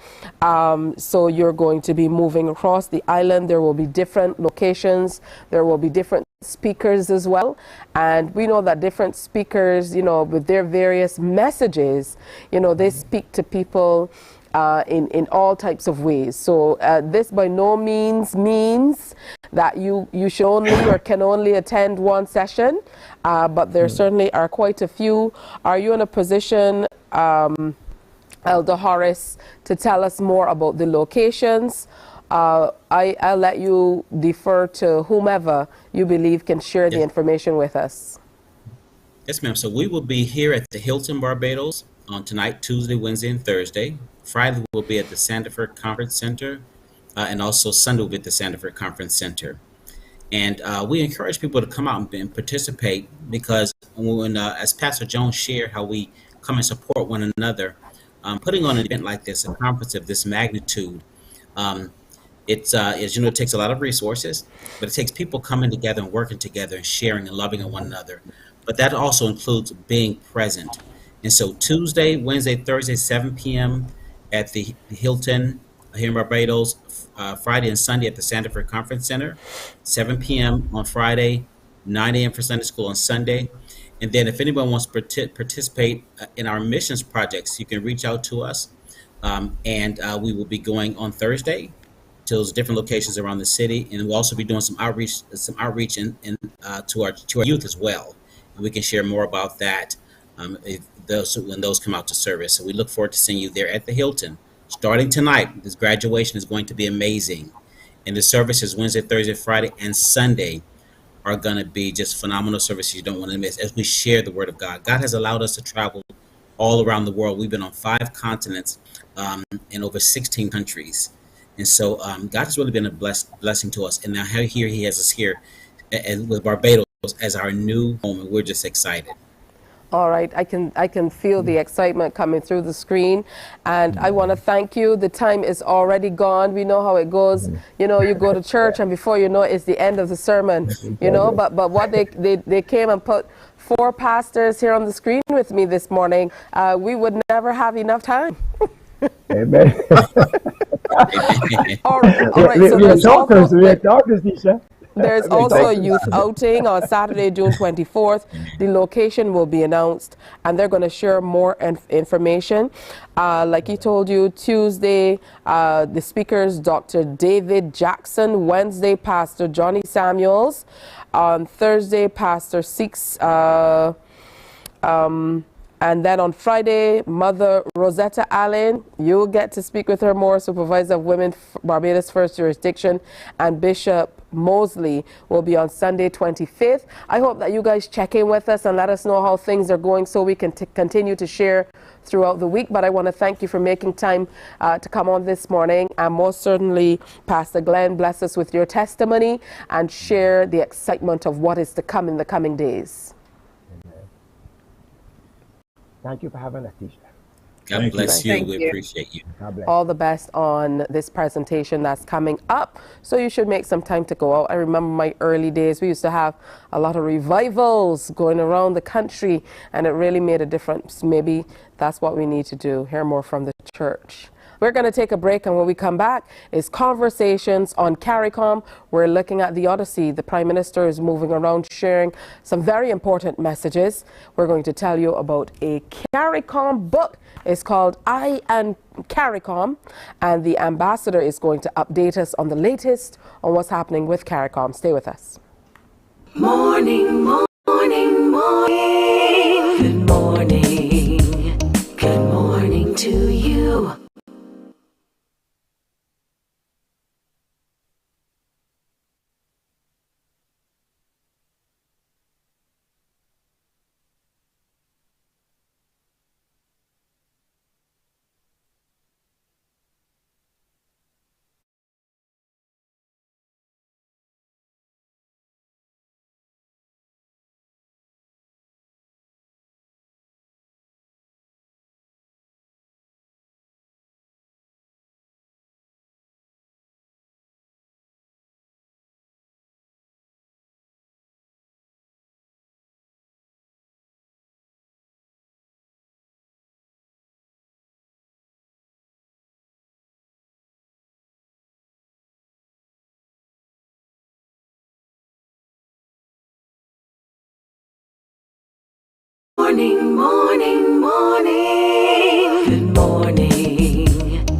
So you're going to be moving across the island. There will be different locations. There will be different speakers as well, and we know that different speakers, with their various messages, they speak to people in all types of ways. So this by no means means that you should only or can only attend one session, but there certainly are quite a few. Are you in a position, Elder Horace, to tell us more about the locations? I'll let you defer to whomever you believe can share the information with us. Yes, ma'am. So we will be here at the Hilton Barbados on tonight, Tuesday, Wednesday, and Thursday. Friday we'll be at the Sandiford Conference Center, and also Sunday we'll be at the Sandiford Conference Center. And we encourage people to come out and participate, because when, as Pastor Jones shared, how we come and support one another, putting on an event like this, a conference of this magnitude, it's as you know, it takes a lot of resources, but it takes people coming together and working together and sharing and loving one another. But that also includes being present. And so Tuesday, Wednesday, Thursday, 7 p.m. at the Hilton here in Barbados, Friday and Sunday at the Sandiford Conference Center, 7 p.m. on Friday, 9 a.m. for Sunday school on Sunday. And then if anyone wants to participate in our missions projects, you can reach out to us. And we will be going on Thursday to those different locations around the city. And we'll also be doing some outreach to our youth as well. And we can share more about that when those come out to service. So we look forward to seeing you there at the Hilton. Starting tonight, this graduation is going to be amazing. And the services Wednesday, Thursday, Friday, and Sunday are going to be just phenomenal services you don't want to miss as we share the Word of God. God has allowed us to travel all around the world. We've been on 5 continents in over 16 countries. And so God has really been a blessing to us. And now here he has us here with Barbados as our new home, and we're just excited. All right, I can feel the excitement coming through the screen, and I want to thank you. The time is already gone. We know how it goes. You know, you go to church, and before you know it, it's the end of the sermon. You know, but what they came and put 4 pastors here on the screen with me this morning. We would never have enough time. Amen. All right. So there's also a youth outing on Saturday, June 24th. The location will be announced, and they're going to share more information. Like he told you, Tuesday, the speakers, Dr. David Jackson. Wednesday, Pastor Johnny Samuels. On Thursday, Pastor Six. And then on Friday, Mother Rosetta Allen, you'll get to speak with her more, Supervisor of Women, Barbados First Jurisdiction, and Bishop Mosley will be on Sunday 25th. I hope that you guys check in with us and let us know how things are going so we can continue to share throughout the week. But I want to thank you for making time to come on this morning. And most certainly, Pastor Glenn, bless us with your testimony and share the excitement of what is to come in the coming days. Thank you for having us, teacher. God bless you. We appreciate you. All the best on this presentation that's coming up. So you should make some time to go out. I remember my early days. We used to have a lot of revivals going around the country, and it really made a difference. Maybe that's what we need to do. Hear more from the church. We're going to take a break, and when we come back is conversations on CARICOM. We're looking at the Odyssey. The Prime Minister is moving around sharing some very important messages. We're going to tell you about a CARICOM book. It's called I and CARICOM, and the ambassador is going to update us on the latest on what's happening with CARICOM. Stay with us. Morning, morning, morning. Good morning. Good morning to you. Morning, morning, morning. Good morning.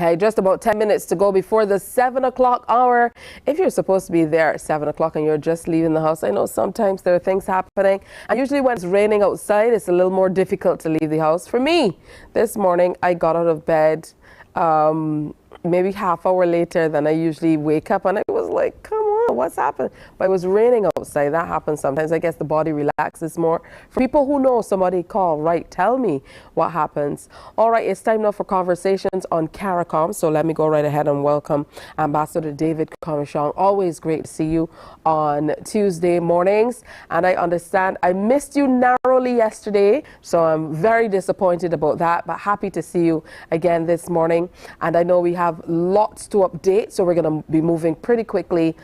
Hey, just about 10 minutes to go before the 7 o'clock hour. If you're supposed to be there at 7 o'clock and you're just leaving the house, I know sometimes there are things happening. And usually when it's raining outside, it's a little more difficult to leave the house. For me, this morning, I got out of bed maybe half hour later than I usually wake up. And I was like, come on, what's happened? But it was raining outside. That happens sometimes. I guess the body relaxes more. For people who know, somebody call, right? Tell me what happens. All right, it's time now for conversations on CARICOM. So let me go right ahead and welcome Ambassador David Commichon. Always great to see you on Tuesday mornings. And I understand I missed you narrowly yesterday, so I'm very disappointed about that, but happy to see you again this morning. And I know we have lots to update, so we're going to be moving pretty quickly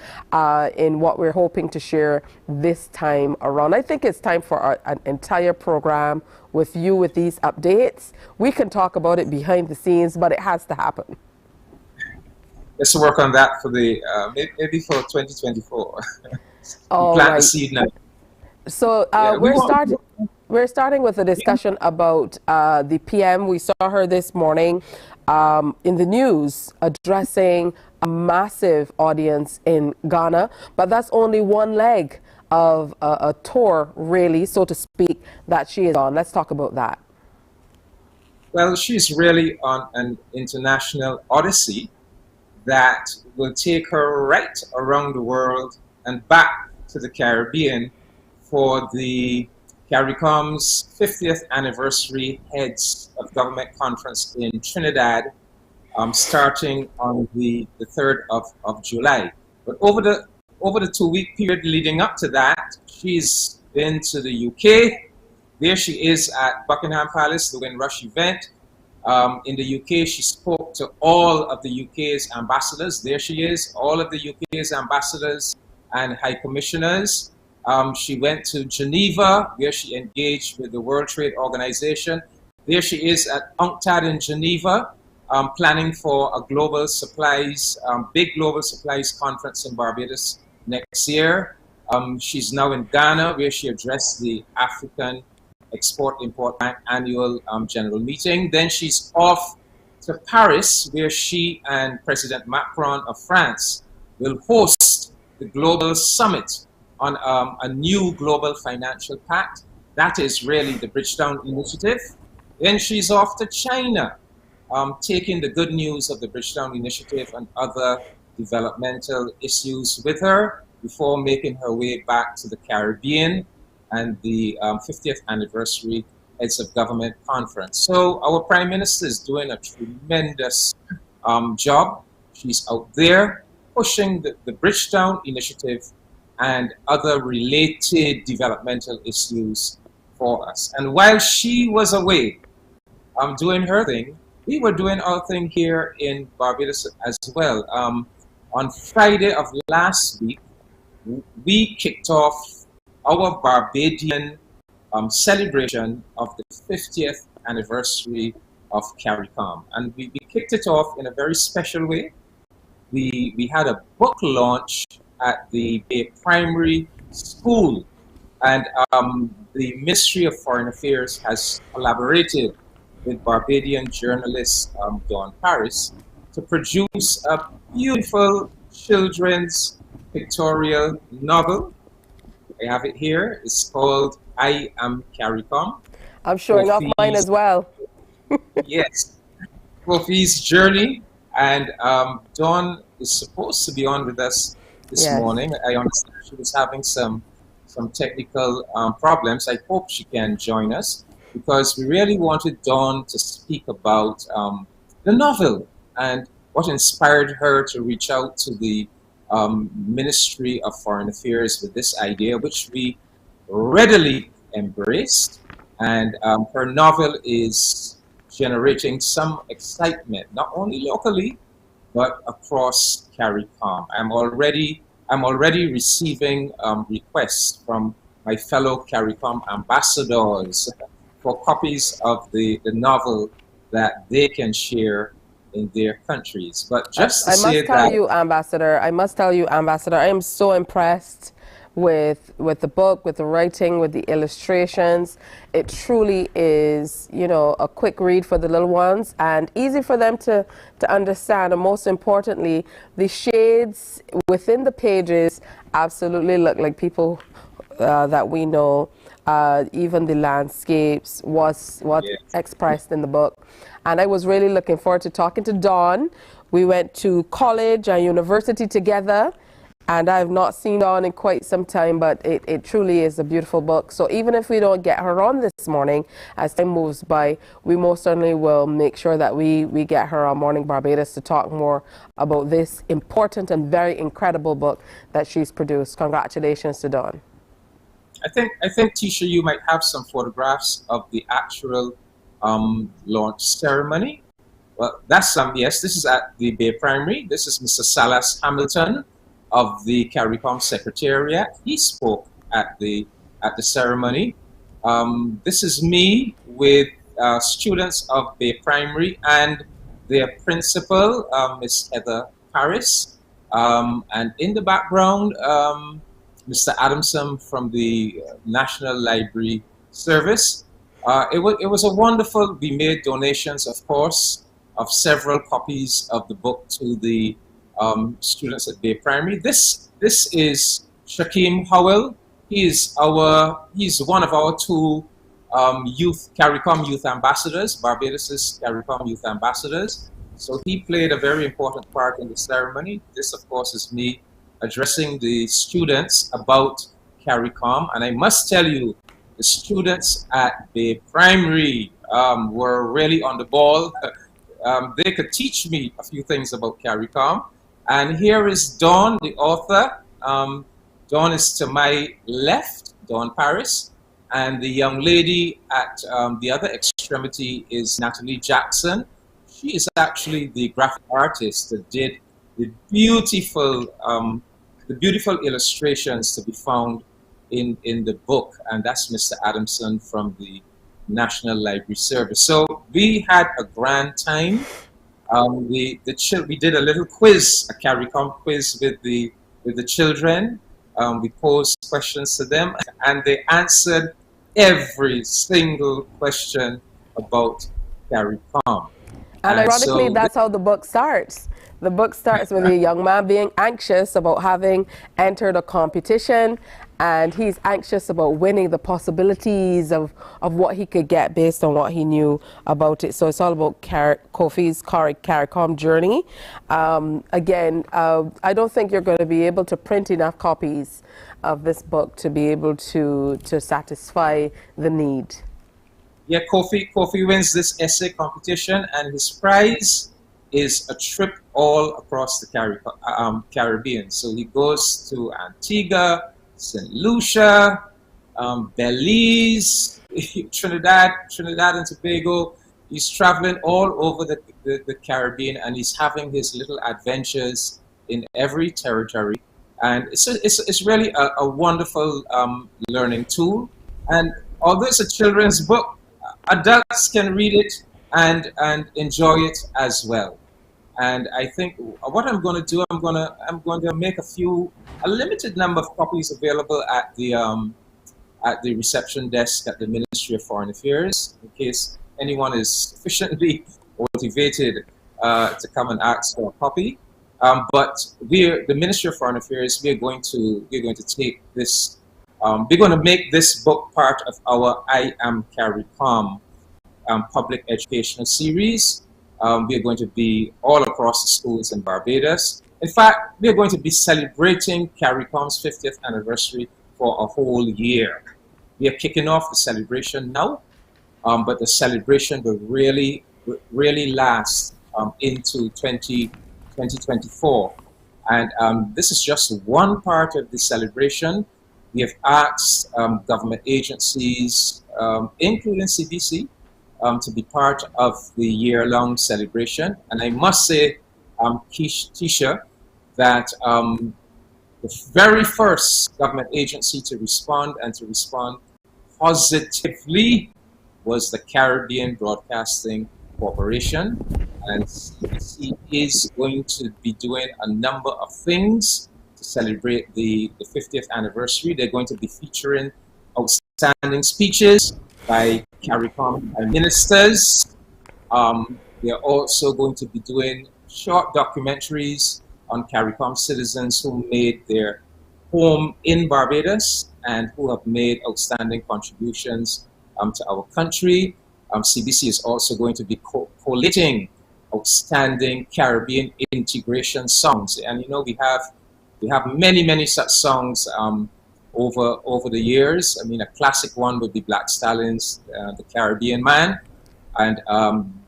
in what we're hoping to share this time around. I think it's time for an entire program with you with these updates. We can talk about it behind the scenes, but it has to happen. Let's work on that for the maybe for 2024. All plant right. the seed now. So we're starting with a discussion about the PM. We saw her this morning in the news addressing a massive audience in Ghana, but that's only one leg of a tour, really, so to speak, that she is on. Let's talk about that. Well, she's really on an international odyssey that will take her right around the world and back to the Caribbean for the CARICOM's 50th anniversary Heads of Government Conference in Trinidad, starting on the 3rd of July. But over the 2-week period leading up to that, she's been to the UK. There she is at Buckingham Palace, the Windrush event. In the UK, she spoke to all of the UK's ambassadors. There she is, all of the UK's ambassadors and high commissioners. She went to Geneva, where she engaged with the World Trade Organization. There she is at UNCTAD in Geneva, planning for a global supplies, big global supplies conference in Barbados next year. She's now in Ghana, where she addressed the African Export-Import Bank annual general meeting. Then she's off to Paris, where she and President Macron of France will host the global summit on a new global financial pact. That is really the Bridgetown Initiative. Then she's off to China, taking the good news of the Bridgetown Initiative and other developmental issues with her before making her way back to the Caribbean and the 50th anniversary Heads of Government Conference. So our Prime Minister is doing a tremendous job. She's out there pushing the Bridgetown Initiative and other related developmental issues for us. And while she was away doing her thing, we were doing our thing here in Barbados as well. On Friday of last week, we kicked off our Barbadian celebration of the 50th anniversary of CARICOM. And we kicked it off in a very special way. We had a book launch at the Bay Primary School, and the Ministry of Foreign Affairs has collaborated with Barbadian journalist Dawn Paris to produce a beautiful children's pictorial novel. I have it here. It's called I Am CARICOM. I'm showing off mine as well. Yes. Kofi's journey, and Dawn is supposed to be on with us this morning. I understand she was having some technical problems. I hope she can join us, because we really wanted Dawn to speak about the novel and what inspired her to reach out to the Ministry of Foreign Affairs with this idea, which we readily embraced. And her novel is generating some excitement, not only locally, but across CARICOM. I'm already receiving requests from my fellow CARICOM ambassadors for copies of the novel that they can share in their countries. But just to say that, I must tell you, Ambassador, I am so impressed with the book, with the writing, with the illustrations. It truly is, you know, a quick read for the little ones and easy for them to understand. And most importantly, the shades within the pages absolutely look like people that we know. Even the landscapes was expressed in the book. And I was really looking forward to talking to Dawn. We went to college and university together, and I've not seen Dawn in quite some time, but it truly is a beautiful book. So even if we don't get her on this morning, as time moves by, we most certainly will make sure that we get her on Morning Barbados to talk more about this important and very incredible book that she's produced. Congratulations to Dawn. I think, Tisha, you might have some photographs of the actual launch ceremony. Well, that's yes, this is at the Bay Primary. This is Mr. Salas Hamilton of the CARICOM Secretariat. He spoke at the ceremony. This is me with students of Bay Primary and their principal, Miss Heather Harris. And in the background, Mr. Adamson from the National Library Service. It was a wonderful, we made donations, of course, of several copies of the book to the students at Bay Primary. This is Shakim Howell. He's one of our two CARICOM youth ambassadors, Barbados' CARICOM youth ambassadors. So he played a very important part in the ceremony. This, of course, is me addressing the students about CARICOM. And I must tell you, the students at the primary were really on the ball. They could teach me a few things about CARICOM. And here is Dawn, the author. Dawn is to my left, Dawn Paris. And the young lady at the other extremity is Natalie Jackson. She is actually the graphic artist that did the beautiful illustrations to be found in the book, and that's Mr. Adamson from the National Library Service. So we had a grand time. We did a little quiz, a CARICOM quiz with the children. We posed questions to them, and they answered every single question about CARICOM. And ironically, that's how the book starts. The book starts with a young man being anxious about having entered a competition, and he's anxious about winning, the possibilities of what he could get based on what he knew about it. So it's all about Kofi's CARICOM journey. Again, I don't think you're going to be able to print enough copies of this book to be able to satisfy the need. Yeah, Kofi wins this essay competition, and his prize is a trip all across the Caribbean. So he goes to Antigua, St. Lucia, Belize, Trinidad and Tobago. He's traveling all over the Caribbean, and he's having his little adventures in every territory. And it's really a wonderful learning tool. And although it's a children's book, adults can read it and enjoy it as well. And I think what I'm going to do, I'm going to make a limited number of copies available at the reception desk at the Ministry of Foreign Affairs, in case anyone is sufficiently motivated to come and ask for a copy. But the Ministry of Foreign Affairs, we're going to take this. We're going to make this book part of our I Am CARICOM public educational series. We are going to be all across the schools in Barbados. In fact, we are going to be celebrating CARICOM's 50th anniversary for a whole year. We are kicking off the celebration now, but the celebration will really last into 2024. And this is just one part of the celebration. We have asked government agencies, including CBC, to be part of the year-long celebration. And I must say, Tisha, that the very first government agency to respond positively was the Caribbean Broadcasting Corporation. And CBC is going to be doing a number of things to celebrate the 50th anniversary. They're going to be featuring outstanding speeches by CARICOM ministers. They're also going to be doing short documentaries on CARICOM citizens who made their home in Barbados and who have made outstanding contributions to our country. CBC is also going to be collating outstanding Caribbean integration songs, and you know we have many such songs over the years. I mean, a classic one would be Black Stallions, The Caribbean Man, and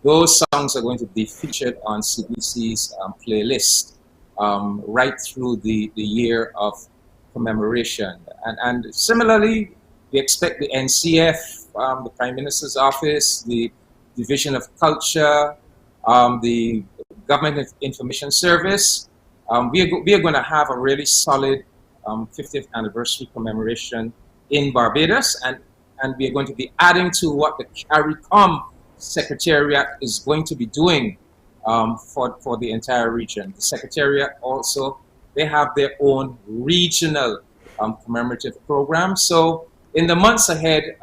those songs are going to be featured on CBC's playlist right through the year of commemoration. And similarly, we expect the NCF, the Prime Minister's Office, the Division of Culture, the Government Information Service. We are going to have a really solid 50th anniversary commemoration in Barbados, and we are going to be adding to what the CARICOM Secretariat is going to be doing for the entire region. The Secretariat also, they have their own regional commemorative program. So in the months ahead,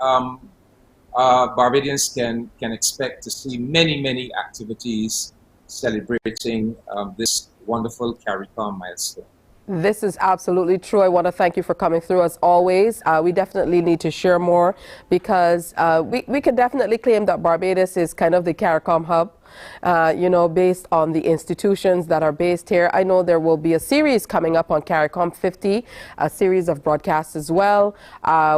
Barbadians can expect to see many activities celebrating this wonderful CARICOM milestone. This is absolutely true. I want to thank you for coming through as always. We definitely need to share more because we can definitely claim that Barbados is kind of the CARICOM hub. You know, based on the institutions that are based here. I know there will be a series coming up on CARICOM 50, a series of broadcasts as well,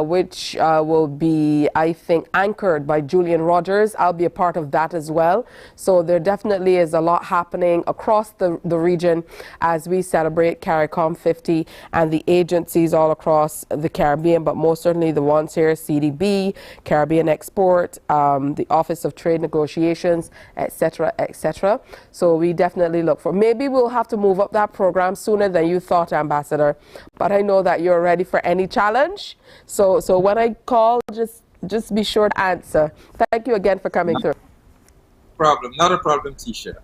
which will be, I think, anchored by Julian Rogers. I'll be a part of that as well. So there definitely is a lot happening across the region as we celebrate CARICOM 50 and the agencies all across the Caribbean, but most certainly the ones here, CDB, Caribbean Export, the Office of Trade Negotiations, etc., etc. So we definitely look for, maybe we'll have to move up that program sooner than you thought, Ambassador, but I know that you're ready for any challenge. So when I call, just be sure to answer. Thank you again for coming through. Not a problem, Tisha.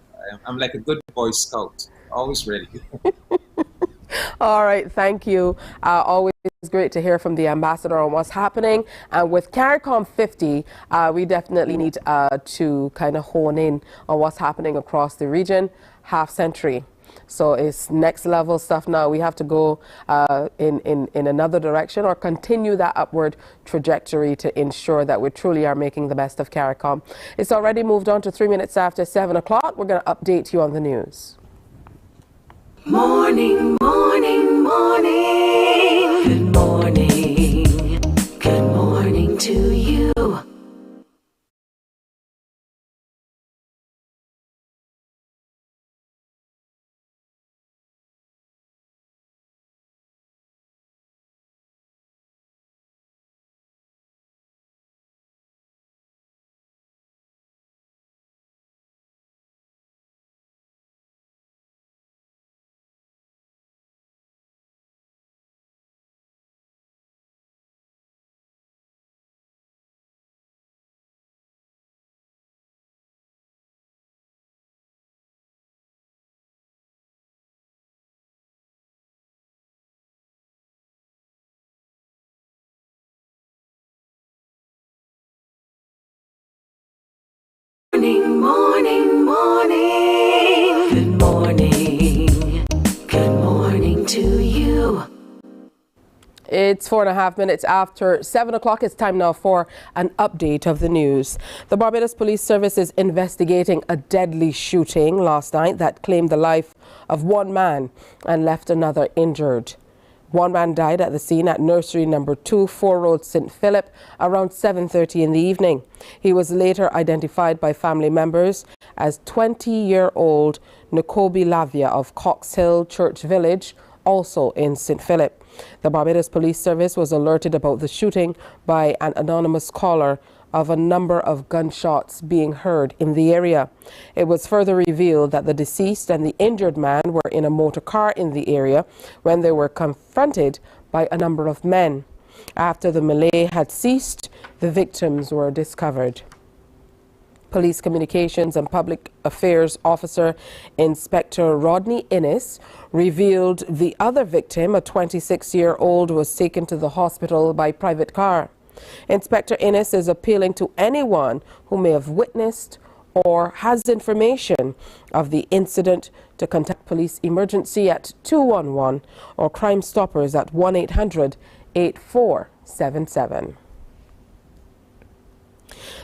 I'm like a good Boy Scout, always ready. All right, thank you. Always great to hear from the ambassador on what's happening. And with CARICOM 50, we definitely need to kind of hone in on what's happening across the region. Half century. So it's next level stuff now. We have to go in another direction or continue that upward trajectory to ensure that we truly are making the best of CARICOM. It's already moved on to 3 minutes after 7 o'clock. We're going to update you on the news. Morning, morning, morning. Good morning. Good morning to you. Morning, morning, morning. Good morning. Good morning to you. It's 4.5 minutes after 7 o'clock. It's time now for an update of the news. The Barbados Police Service is investigating a deadly shooting last night that claimed the life of one man and left another injured. One man died at the scene at nursery number 2, 4 Road, St. Philip, around 7:30 in the evening. He was later identified by family members as 20-year-old Nkobi Lavia of Cox Hill Church Village, also in St. Philip. The Barbados Police Service was alerted about the shooting by an anonymous caller of a number of gunshots being heard in the area. It was further revealed that the deceased and the injured man were in a motor car in the area when they were confronted by a number of men. After the melee had ceased, the victims were discovered. Police Communications and Public Affairs Officer Inspector Rodney Innes revealed the other victim, a 26-year-old, was taken to the hospital by private car. Inspector Innes is appealing to anyone who may have witnessed or has information of the incident to contact police emergency at 211 or Crime Stoppers at 1-800-8477.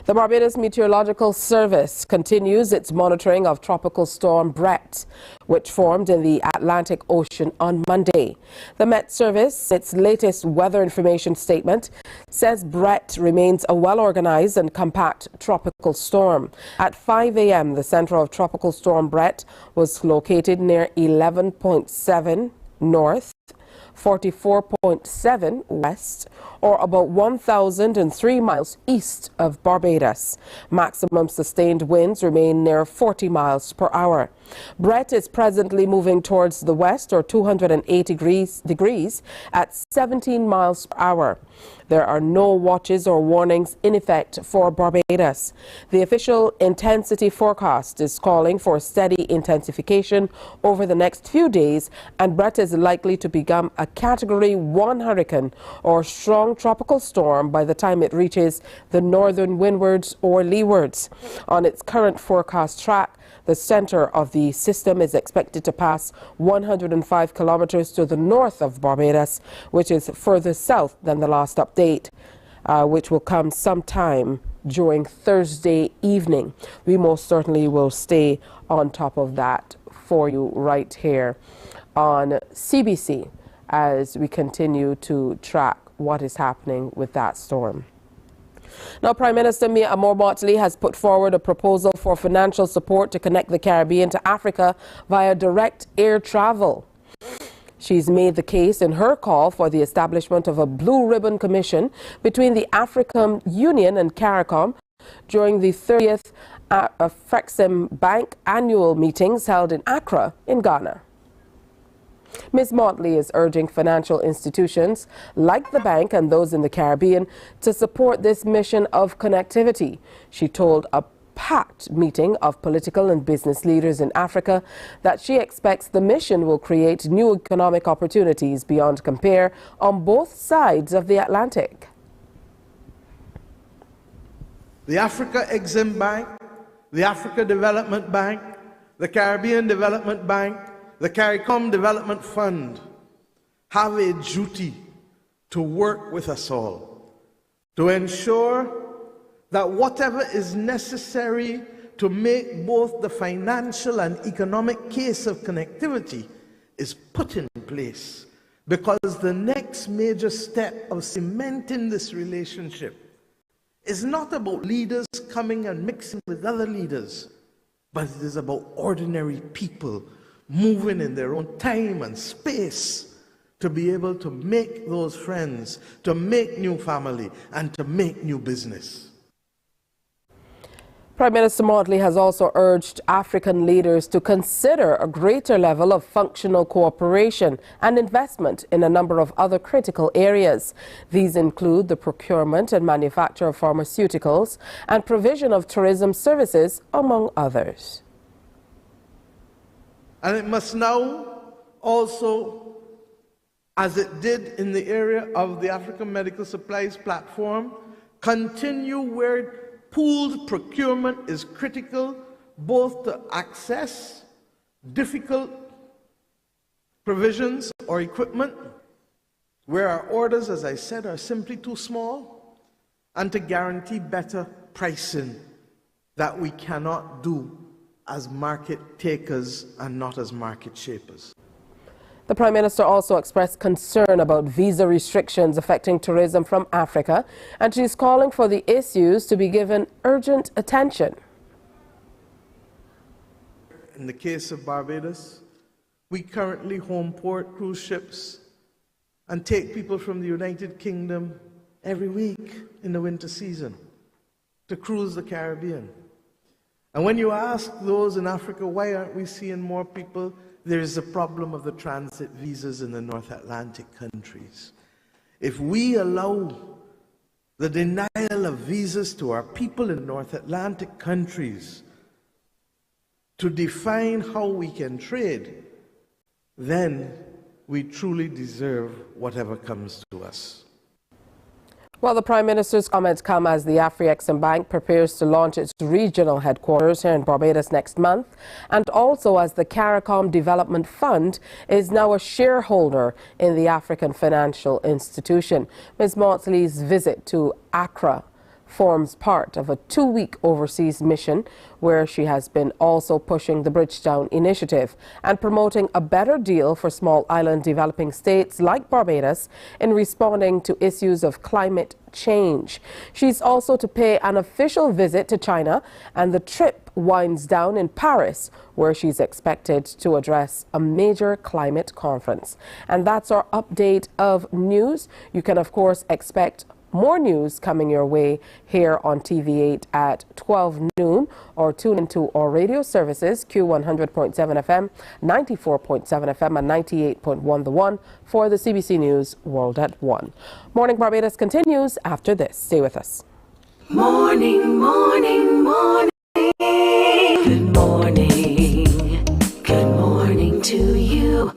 The Barbados Meteorological Service continues its monitoring of Tropical Storm Brett, which formed in the Atlantic Ocean on Monday. The Met Service, its latest weather information statement, says Brett remains a well-organized and compact tropical storm. At 5 a.m., the center of Tropical Storm Brett was located near 11.7 north, 44.7 west, or about 1,003 miles east of Barbados. Maximum sustained winds remain near 40 miles per hour. Brett is presently moving towards the west, or 280 degrees at 17 miles per hour. There are no watches or warnings in effect for Barbados. The official intensity forecast is calling for steady intensification over the next few days, and Brett is likely to become a Category 1 hurricane or strong tropical storm by the time it reaches the northern windwards or leewards. On its current forecast track, the center of the system is expected to pass 105 kilometers to the north of Barbados, which is further south than the last update, which will come sometime during Thursday evening. We most certainly will stay on top of that for you right here on CBC as we continue to track what is happening with that storm. Now, Prime Minister Mia Amor-Motley has put forward a proposal for financial support to connect the Caribbean to Africa via direct air travel. She's made the case in her call for the establishment of a Blue Ribbon Commission between the African Union and CARICOM during the 30th Frexim Bank annual meetings held in Accra in Ghana. Ms. Motley is urging financial institutions like the bank and those in the Caribbean to support this mission of connectivity. She told a packed meeting of political and business leaders in Africa that she expects the mission will create new economic opportunities beyond compare on both sides of the Atlantic. The Africa Exim Bank, the Africa Development Bank, the Caribbean Development Bank, the CARICOM Development Fund have a duty to work with us all to ensure that whatever is necessary to make both the financial and economic case of connectivity is put in place, because the next major step of cementing this relationship is not about leaders coming and mixing with other leaders, but it is about ordinary people moving in their own time and space to be able to make those friends, to make new family, and to make new business. Prime Minister Motley has also urged African leaders to consider a greater level of functional cooperation and investment in a number of other critical areas. These include the procurement and manufacture of pharmaceuticals and provision of tourism services, among others. And it must now also, as it did in the area of the African Medical Supplies Platform, continue where pooled procurement is critical, both to access difficult provisions or equipment, where our orders, as I said, are simply too small, and to guarantee better pricing that we cannot do as market takers and not as market shapers. The Prime Minister also expressed concern about visa restrictions affecting tourism from Africa, and she's calling for the issues to be given urgent attention. In the case of Barbados, we currently home port cruise ships and take people from the United Kingdom every week in the winter season to cruise the Caribbean. And when you ask those in Africa, why aren't we seeing more people? There is a problem of the transit visas in the North Atlantic countries. If we allow the denial of visas to our people in North Atlantic countries to define how we can trade, then we truly deserve whatever comes to us. Well, the Prime Minister's comments come as the Afreximbank prepares to launch its regional headquarters here in Barbados next month, and also as the CARICOM Development Fund is now a shareholder in the African financial institution. Ms. Maudsley's visit to Accra forms part of a 2-week overseas mission where she has been also pushing the Bridgetown Initiative and promoting a better deal for small island developing states like Barbados in responding to issues of climate change. She's also to pay an official visit to China, and the trip winds down in Paris, where she's expected to address a major climate conference. And that's our update of news. You can, of course, expect more news coming your way here on TV8 at 12 noon, or tune into our radio services, Q100.7 FM, 94.7 FM and 98.1 The One for the CBC News World at 1. Morning Barbados continues after this. Stay with us. Morning, morning, morning. Good morning. Good morning to you.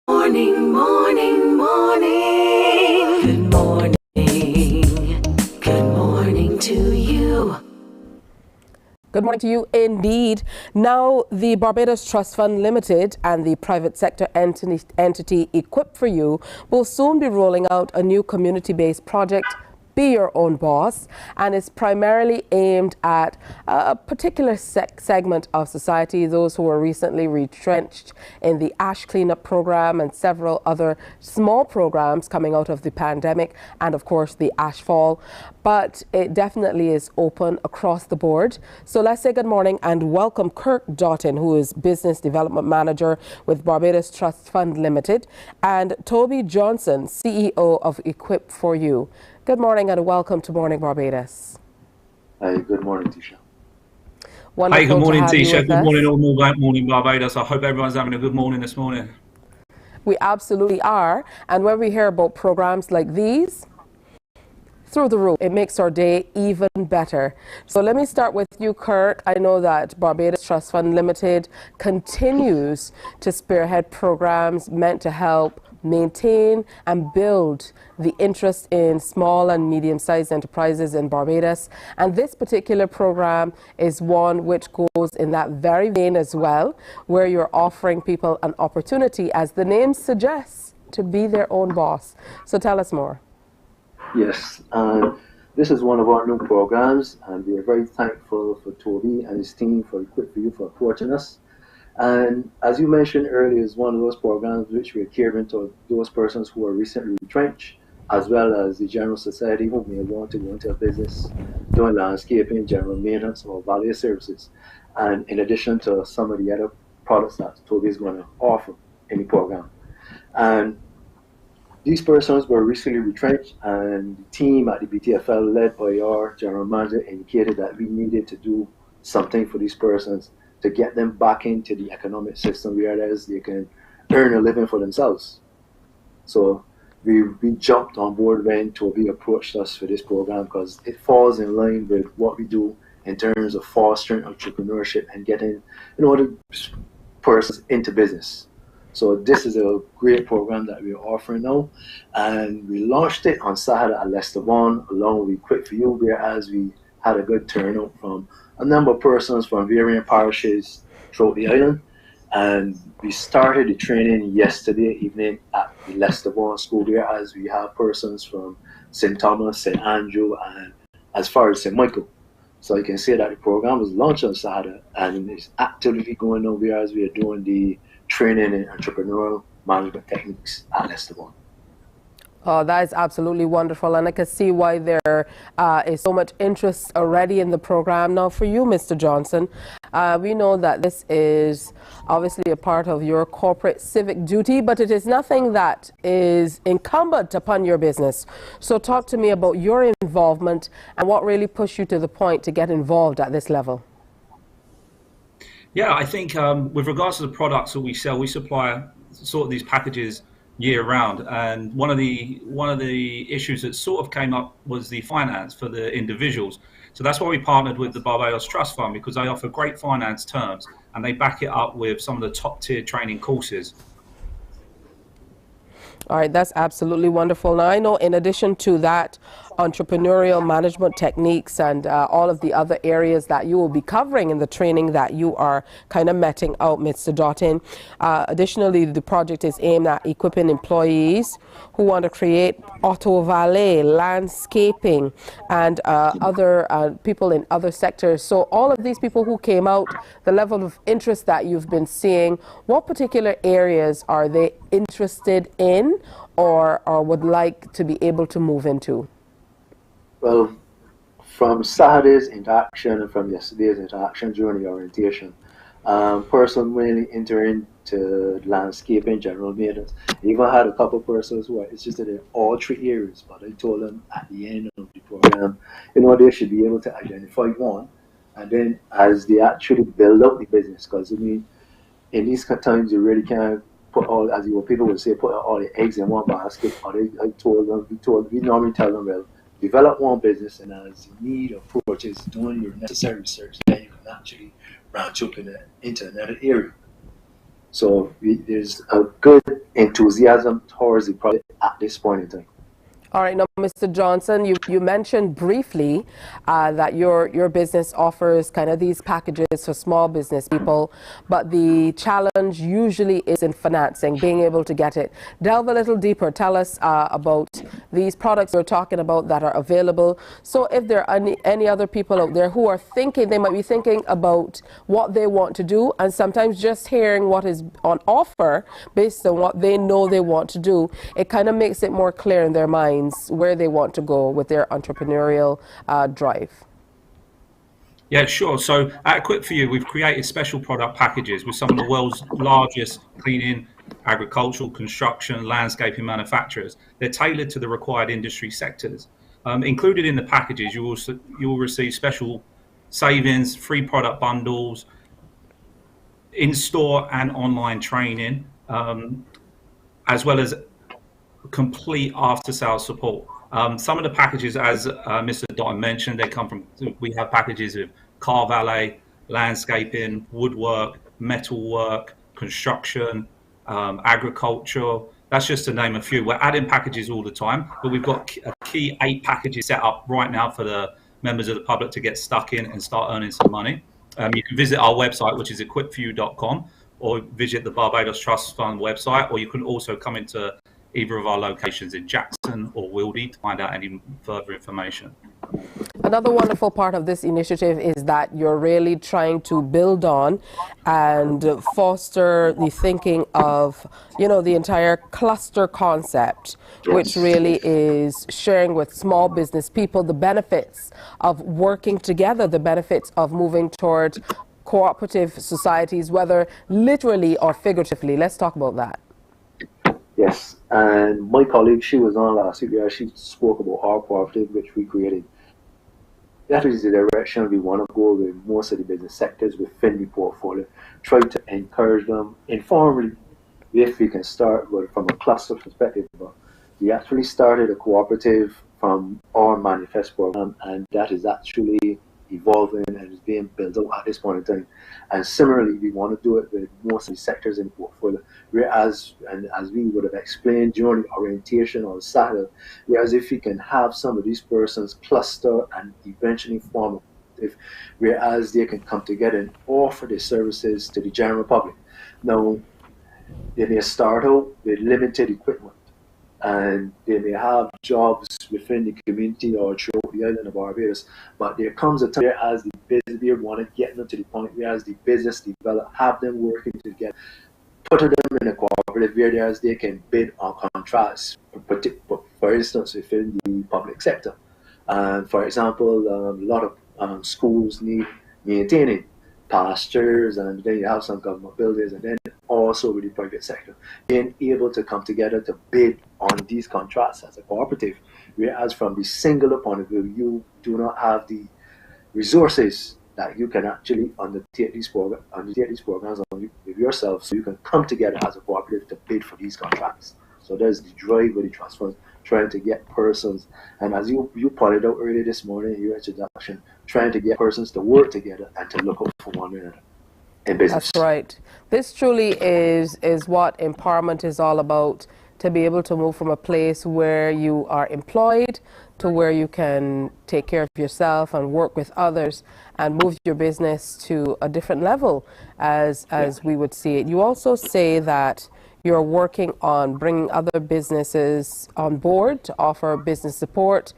Morning, morning, morning. Good morning. Good morning to you. Good morning to you indeed. Now, the Barbados Trust Fund Limited and the private sector entity Equip for You will soon be rolling out a new community-based project, Be Your Own Boss, and it's primarily aimed at a particular segment of society, those who were recently retrenched in the ash cleanup program and several other small programs coming out of the pandemic, and of course the ash fall. But it definitely is open across the board. So let's say good morning and welcome Kirk Doughton, who is Business Development Manager with Barbados Trust Fund Limited, and Toby Johnson, CEO of Equip for You. Good morning and welcome to Morning Barbados. Hi, good morning, Tisha. Wonderful. Hi, good morning, Tisha. Good morning, all. Morning Barbados. I hope everyone's having a good morning this morning. We absolutely are. And when we hear about programs like these, through the roof, it makes our day even better. So let me start with you, Kirk. I know that Barbados Trust Fund Limited continues to spearhead programs meant to help maintain and build the interest in small and medium-sized enterprises in Barbados. And this particular program is one which goes in that very vein as well, where you're offering people an opportunity, as the name suggests, to be their own boss. So tell us more. Yes, this is one of our new programs, and we are very thankful for Toby and his team for Equip for You for approaching us. And as you mentioned earlier, it's one of those programs which we're catering to those persons who are recently retrenched, as well as the general society who may want to go into a business doing landscaping, general maintenance, or valet services. And in addition to some of the other products that Toby is going to offer in the program. And these persons were recently retrenched, and the team at the BTFL, led by our general manager, indicated that we needed to do something for these persons to get them back into the economic system, whereas they can earn a living for themselves. So we jumped on board when Toby approached us for this program, because it falls in line with what we do in terms of fostering entrepreneurship and getting the persons into business. So this is a great program that we're offering now, and we launched it on Saturday at Leicester One along with Equip for You, whereas we had a good turnout from a number of persons from varying parishes throughout the island. And we started the training yesterday evening at the Leicester-born School there, as we have persons from St. Thomas, St. Andrew, and as far as St. Michael. So you can say that the program was launched on Saturday, and it's actively going on there as we are doing the training in entrepreneurial management techniques at Leicester-born. Oh, that is absolutely wonderful, and I can see why there is so much interest already in the program. Now, for you, Mr. Johnson, we know that this is obviously a part of your corporate civic duty, but it is nothing that is incumbent upon your business. So talk to me about your involvement and what really pushed you to the point to get involved at this level. Yeah, I think with regards to the products that we sell, we supply sort of these packages year round, and one of the issues that sort of came up was the finance for the individuals. So that's why we partnered with the Barbados Trust Fund, because they offer great finance terms and they back it up with some of the top tier training courses. All right, that's absolutely wonderful. Now, I know in addition to that, entrepreneurial management techniques and all of the other areas that you will be covering in the training that you are kind of meting out, Mr. Doughton. Additionally, the project is aimed at equipping employees who want to create auto valet, landscaping, and other people in other sectors. So all of these people who came out, the level of interest that you've been seeing, what particular areas are they interested in or would like to be able to move into? Well, from Saturday's interaction and from yesterday's interaction during the orientation, person mainly entering to landscaping, general maintenance. Even had a couple persons who are interested in all three areas, but I told them at the end of the program, they should be able to identify one, and then as they actually build up the business, because I mean, in these times you really can't put all, as people would say, put all the eggs in one basket. Or we normally tell them, well, develop one business, and as the need approaches doing your necessary research, then you can actually branch up into another area. So there's a good enthusiasm towards the project at this point in time. All right, now, Mr. Johnson, you mentioned briefly that your business offers kind of these packages for small business people, but the challenge usually is in financing, being able to get it. Delve a little deeper. Tell us about these products we're talking about that are available. So if there are any other people out there who are thinking, they might be thinking about what they want to do, and sometimes just hearing what is on offer based on what they know they want to do, it kind of makes it more clear in their minds where they want to go with their entrepreneurial drive. Yeah, sure. So at Equip for You, we've created special product packages with some of the world's largest cleaning, agricultural, construction, landscaping manufacturers. They're tailored to the required industry sectors. Included in the packages, you will receive special savings, free product bundles, in-store and online training, as well as complete after-sales support. Some of the packages, as Mr. Doughton mentioned, we have packages with car valet, landscaping, woodwork, metalwork, construction, agriculture. That's just to name a few. We're adding packages all the time, but we've got a key 8 packages set up right now for the members of the public to get stuck in and start earning some money. You can visit our website, which is equipforyou.com, or visit the Barbados Trust Fund website, or you can also come into either of our locations in Jackson or Wildy to find out any further information. Another wonderful part of this initiative is that you're really trying to build on and foster the thinking of, the entire cluster concept, which really is sharing with small business people the benefits of working together, the benefits of moving toward cooperative societies, whether literally or figuratively. Let's talk about that. Yes, and my colleague, she was on last week, she spoke about our cooperative, which we created. That is the direction we want to go with most of the business sectors within the portfolio. Try to encourage them informally if we can start from a cluster perspective. But we actually started a cooperative from our manifest program, and that is actually evolving and is being built out at this point in time. And similarly, we want to do it with most of the sectors in the portfolio. Whereas, and as we would have explained during the orientation on Saturday, whereas if we can have some of these persons cluster and eventually form a cooperative, whereas they can come together and offer their services to the general public. Now, they may start out with limited equipment, and they may have jobs within the community or throughout the island of Barbados, but there comes a time where as the business, we want to get them to the point where as the business develop, have them working together, put them in a cooperative where they can bid on contracts, for instance, within the public sector. And for example, a lot of schools need maintaining, pastures, and then you have some government buildings, and then also with the private sector, being able to come together to bid on these contracts as a cooperative. Whereas from the singular point of view, you do not have the resources that you can actually undertake these programs on with yourself, so you can come together as a cooperative to bid for these contracts. So there's the drive with the trust funds, trying to get persons, and as you pointed out earlier this morning in your introduction, trying to get persons to work together and to look out for one another in business. That's right. This truly is what empowerment is all about, to be able to move from a place where you are employed to where you can take care of yourself and work with others and move your business to a different level, as we would see it. You also say that you're working on bringing other businesses on board to offer business support,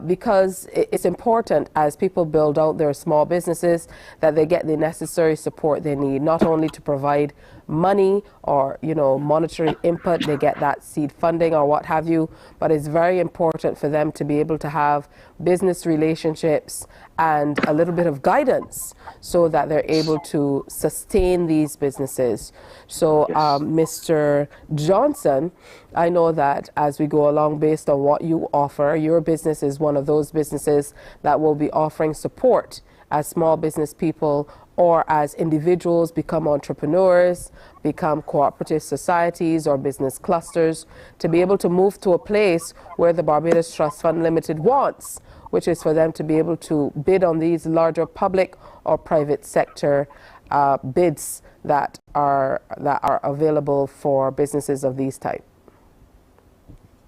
because it's important as people build out their small businesses that they get the necessary support they need, not only to provide money or monetary input, they get that seed funding or what have you, but it's very important for them to be able to have business relationships and a little bit of guidance so that they're able to sustain these businesses. So Mr. Johnson, I know that as we go along, based on what you offer, your business is one of those businesses that will be offering support as small business people or as individuals become entrepreneurs, become cooperative societies or business clusters, to be able to move to a place where the Barbados Trust Fund Limited wants, which is for them to be able to bid on these larger public or private sector bids that are available for businesses of these type.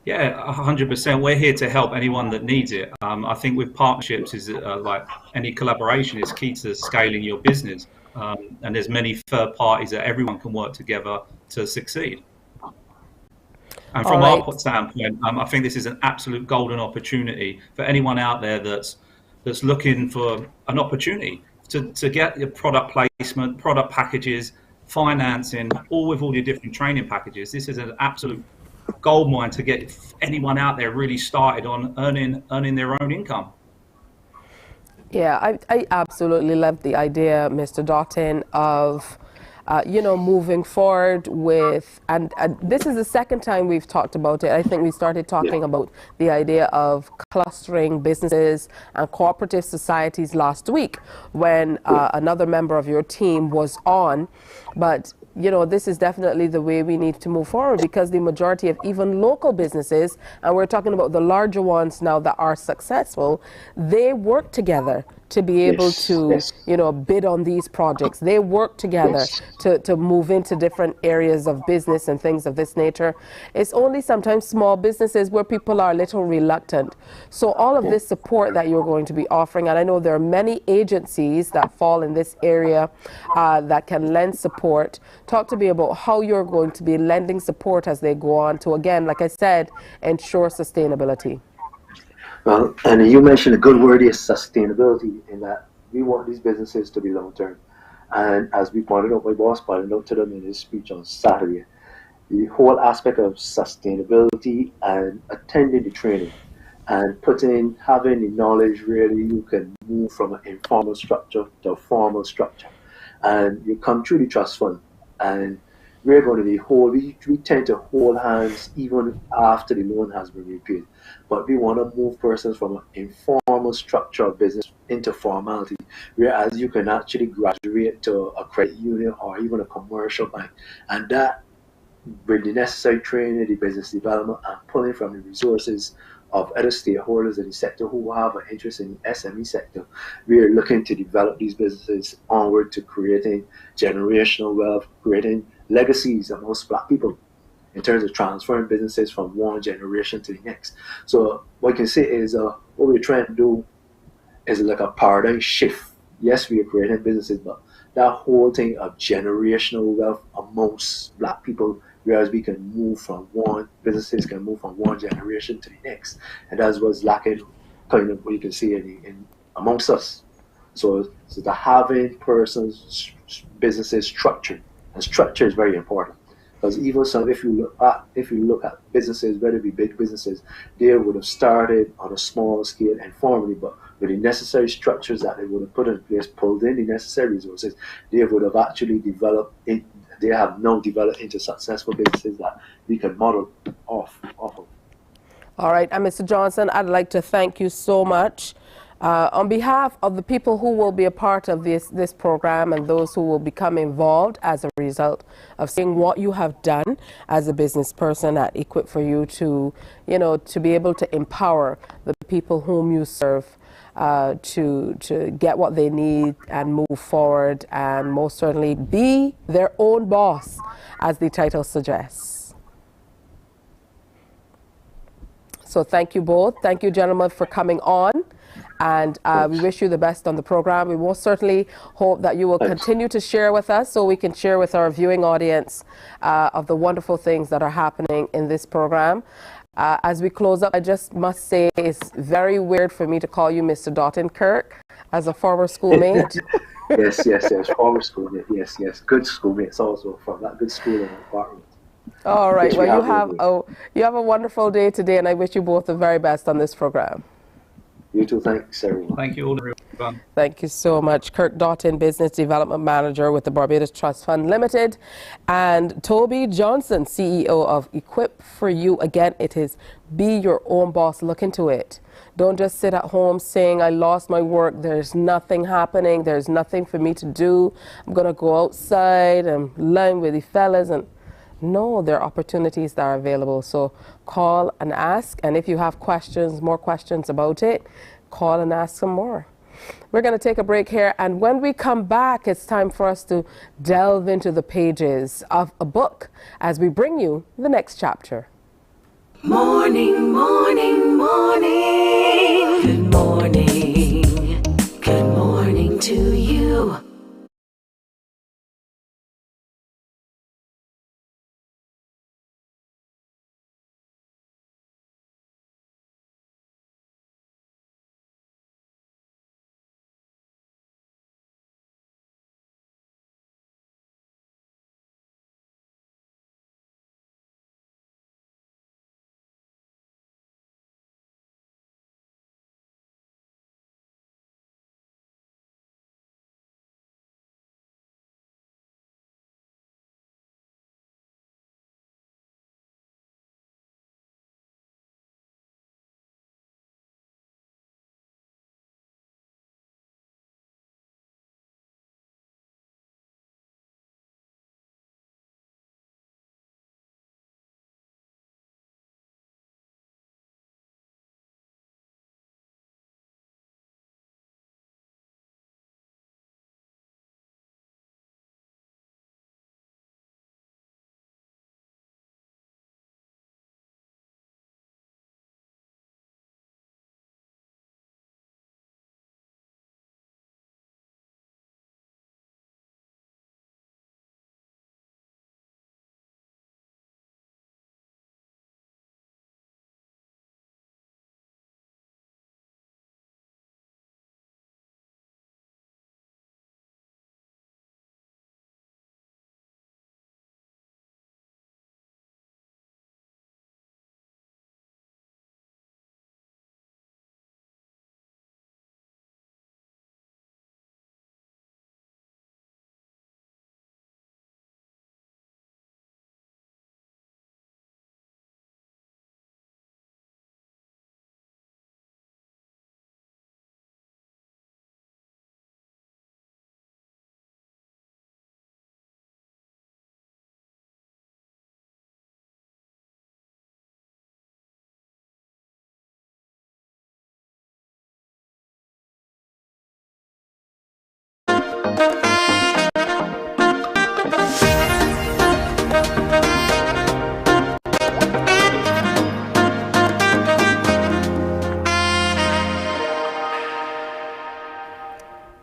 Yeah, 100%. We're here to help anyone that needs it. I think with partnerships is like any collaboration is key to scaling your business. And there's many third parties that everyone can work together to succeed. And from our standpoint, I think this is an absolute golden opportunity for anyone out there that's looking for an opportunity to get your product placement, product packages, financing, all with all your different training packages. This is an absolute goldmine to get anyone out there really started on earning their own income. Yeah, I absolutely love the idea, Mr. Doughton, of moving forward with, and this is the second time we've talked about it. I think we started talking about the idea of clustering businesses and cooperative societies last week when another member of your team was on. But this is definitely the way we need to move forward, because the majority of even local businesses, and we're talking about the larger ones now that are successful, they work together to be able to, bid on these projects. They work together to move into different areas of business and things of this nature. It's only sometimes small businesses where people are a little reluctant. So all of this support that you're going to be offering, and I know there are many agencies that fall in this area that can lend support. Talk to me about how you're going to be lending support as they go on to, again, like I said, ensure sustainability. Well, and you mentioned a good word is sustainability, in that we want these businesses to be long-term. And as we pointed out, my boss pointed out to them in his speech on Saturday, the whole aspect of sustainability and attending the training and having the knowledge, really, you can move from an informal structure to a formal structure. And you come through the trust fund, and we're going to be we tend to hold hands even after the loan has been repaid. But we want to move persons from an informal structure of business into formality, whereas you can actually graduate to a credit union or even a commercial bank. And that, with the necessary training, the business development, and pulling from the resources of other stakeholders in the sector who have an interest in the SME sector, we are looking to develop these businesses onward to creating generational wealth, creating legacies amongst Black people in terms of transferring businesses from one generation to the next. So what I can say is what we're trying to do is like a paradigm shift. Yes, we are creating businesses, but that whole thing of generational wealth amongst black people, whereas we can move from businesses can move from one generation to the next. And that's what's lacking, kind of what you can see in amongst us. So the having persons, businesses structured, and structure is very important. Because even some, if you look at businesses, whether it be big businesses, they would have started on a small scale informally, but with the necessary structures that they would have put in place, pulled in the necessary resources, they would have actually developed. They have now developed into successful businesses that we can model off of. All right, and Mr. Johnson, I'd like to thank you so much. On behalf of the people who will be a part of this program and those who will become involved as a result of seeing what you have done as a business person at Equip for You to, to be able to empower the people whom you serve to get what they need and move forward and most certainly be their own boss, as the title suggests. So thank you both. Thank you, gentlemen, for coming on. And we wish you the best on the program. We most certainly hope that you will continue to share with us so we can share with our viewing audience of the wonderful things that are happening in this program. As we close up, I just must say it's very weird for me to call you Mr. Doughton Kirk as a former schoolmate. Yes, former schoolmate. Yes, good schoolmates also from that good school in the apartment. All right, well, you have a wonderful day today, and I wish you both the very best on this program. You too. Thanks, everyone. Thank you all, everyone. Thank you so much. Kirk Doughton, Business Development Manager with the Barbados Trust Fund Limited, and Toby Johnson, CEO of Equip for You. Again, it is be your own boss. Look into it. Don't just sit at home saying, I lost my work. There's nothing happening. There's nothing for me to do. I'm going to go outside and learn with the fellas. And no, there are opportunities that are available. So call and ask. And if you have questions, more questions about it, call and ask some more. We're going to take a break here. And when we come back, it's time for us to delve into the pages of a book as we bring you the next chapter. Morning, morning, morning. Good morning. Good morning to you.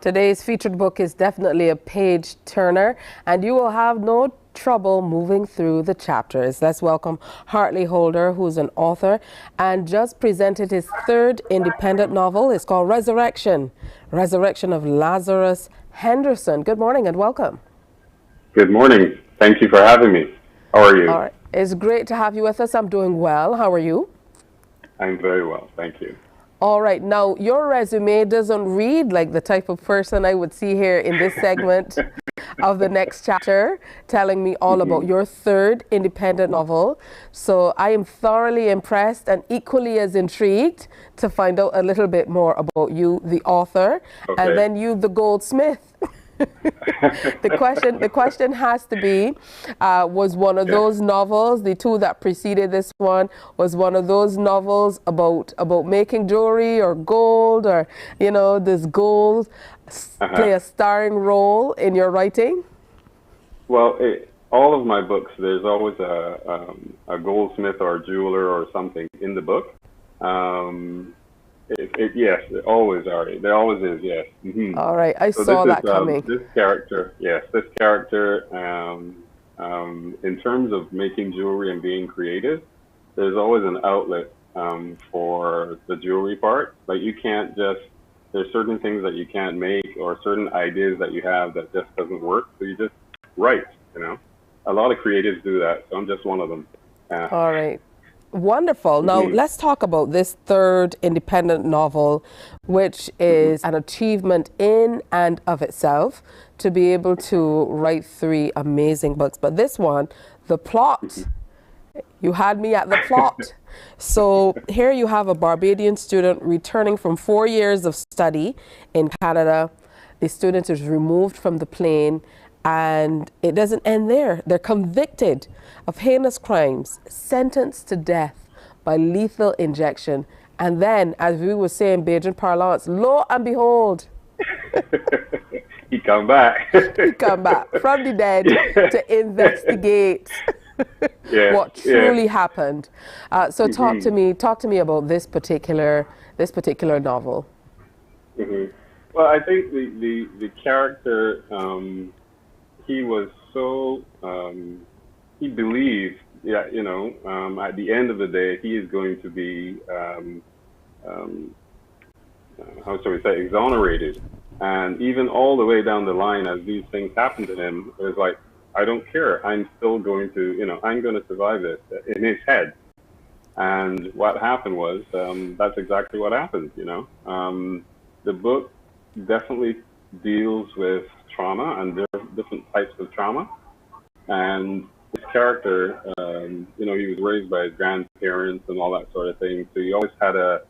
Today's featured book is definitely a page turner, and you will have no trouble moving through the chapters. Let's welcome Hartley Holder, who's an author and just presented his third independent novel. It's called Resurrection of Lazarus Henderson. Good morning and welcome. Good morning. Thank you for having me. How are you? All right. It's great to have you with us. I'm doing well. How are you? I'm very well. Thank you. All right. Now, your resume doesn't read like the type of person I would see here in this segment of the next chapter, telling me all about your third independent novel. So I am thoroughly impressed and equally as intrigued to find out a little bit more about you, the author, and then you, the goldsmith. The question has to be, was one of those novels, the two that preceded this one, was one of those novels about making jewelry or gold, or does gold play a starring role in your writing? Well, all of my books, there's always a goldsmith or a jeweler or something in the book. Yes, it always are. There always is, yes. All right, I saw that coming. This character, in terms of making jewelry and being creative, there's always an outlet for the jewelry part. Like you can't just, there's certain things that you can't make or certain ideas that you have that just doesn't work. So you just write, A lot of creatives do that, so I'm just one of them. All right. Wonderful. Now, let's talk about this third independent novel, which is an achievement in and of itself to be able to write 3 amazing books. But this one, the plot, you had me at the plot. So here you have a Barbadian student returning from 4 years of study in Canada. The student is removed from the plane. And it doesn't end there. They're convicted of heinous crimes, sentenced to death by lethal injection. And then, as we were saying, Bajan parlance, lo and behold, he come back. He come back from the dead to investigate what truly happened. So talk to me about this particular novel. Well, I think the character. He was so, he believed, at the end of the day, he is going to be, how shall we say, exonerated. And even all the way down the line, as these things happened to him, it was like, I don't care. I'm still going to, I'm going to survive this in his head. And what happened was, that's exactly what happened, The book definitely deals with trauma, and there are different types of trauma. And his character, he was raised by his grandparents and all that sort of thing. So he always had the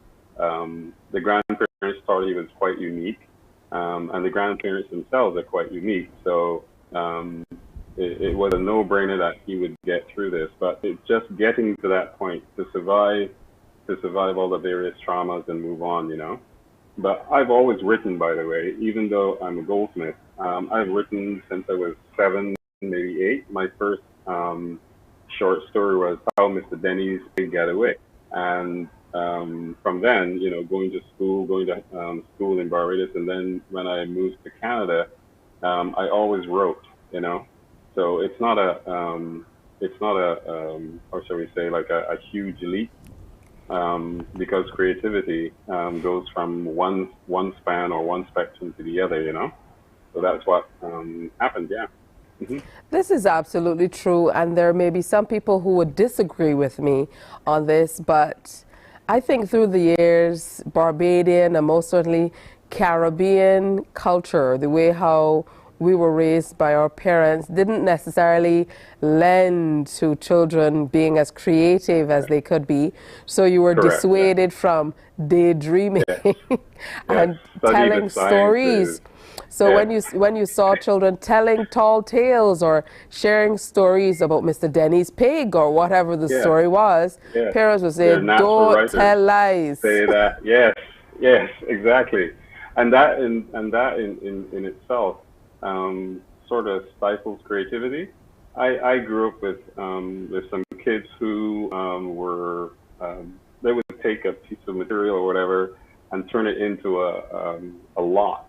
grandparents thought he was quite unique, and the grandparents themselves are quite unique. So it was a no-brainer that he would get through this. But it's just getting to that point to survive all the various traumas and move on, But I've always written, by the way, even though I'm a goldsmith. I've written since I was 7, maybe 8. My first short story was How Mr. Denny's Pig Got Away. And from then, going to school in Barbados, and then when I moved to Canada, I always wrote, So it's not a how shall we say, like a huge leap. Because creativity goes from one span or one spectrum to the other, So that's what happened, yeah. This is absolutely true, and there may be some people who would disagree with me on this, but I think through the years, Barbadian and most certainly Caribbean culture, the way how we were raised by our parents, didn't necessarily lend to children being as creative as they could be. So you were dissuaded from daydreaming and telling stories. So when you saw children telling tall tales or sharing stories about Mr. Denny's pig or whatever the story was, parents would say, "Don't tell lies." Say that, yes, exactly, and that in itself sort of stifles creativity. I grew up with some kids who they would take a piece of material or whatever and turn it into a lock.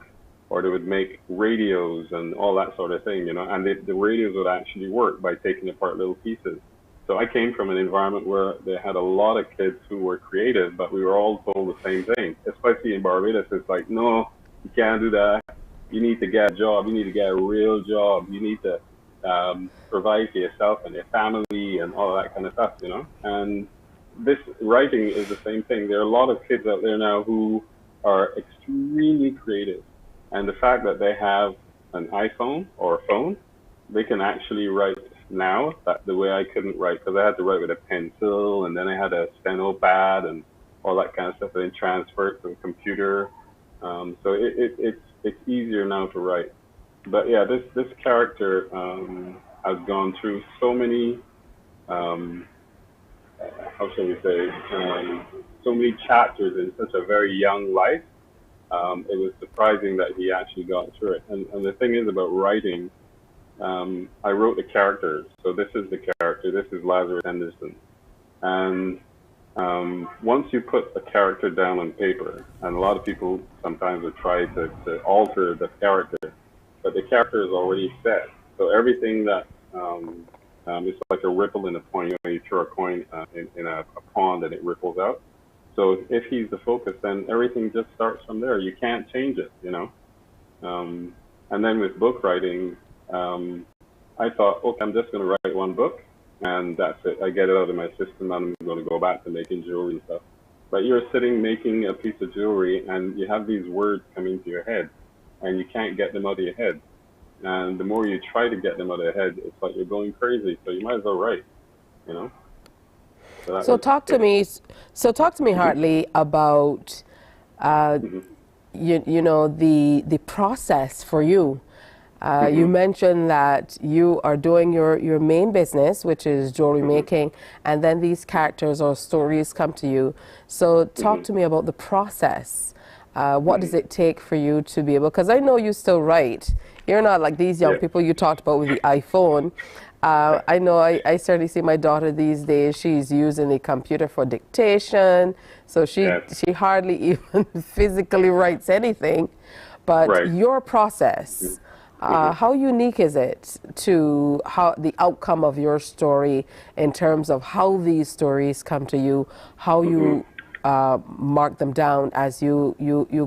or they would make radios and all that sort of thing, and the radios would actually work by taking apart little pieces. So I came from an environment where they had a lot of kids who were creative, but we were all told the same thing, especially in Barbados. It's like, no, you can't do that. You need to get a job. You need to get a real job. You need to provide for yourself and your family and all that kind of stuff, And this writing is the same thing. There are a lot of kids out there now who are extremely creative. And the fact that they have an iPhone or a phone, they can actually write now that the way I couldn't write, because I had to write with a pencil, and then I had a steno pad and all that kind of stuff, and then transfer it to a computer. So it's easier now to write. But yeah, this character has gone through so many, how shall we say, so many chapters in such a very young life. It was surprising that he actually got through it. And the thing is about writing, I wrote the characters. So this is the character. This is Lazarus Henderson. And once you put a character down on paper, and a lot of people sometimes would try to alter the character, but the character is already set. So everything that it's like a ripple in a pond. You throw a coin in a pond and it ripples out. So if he's the focus, then everything just starts from there. You can't change it, And then with book writing, I thought, okay, I'm just going to write one book, and that's it. I get it out of my system, and I'm going to go back to making jewelry and stuff. But you're sitting making a piece of jewelry, and you have these words coming to your head, and you can't get them out of your head. And the more you try to get them out of your head, it's like you're going crazy. So you might as well write, So talk to me, Hartley, about the process for you. You mentioned that you are doing your main business, which is jewelry making, and then these characters or stories come to you. So talk to me about the process. What does it take for you to be able, because I know you still write. You're not like these young people you talked about with the iPhone. I know I certainly see my daughter these days, she's using the computer for dictation, so she hardly even physically writes anything. But your process, how unique is it to how the outcome of your story in terms of how these stories come to you, how you mark them down as you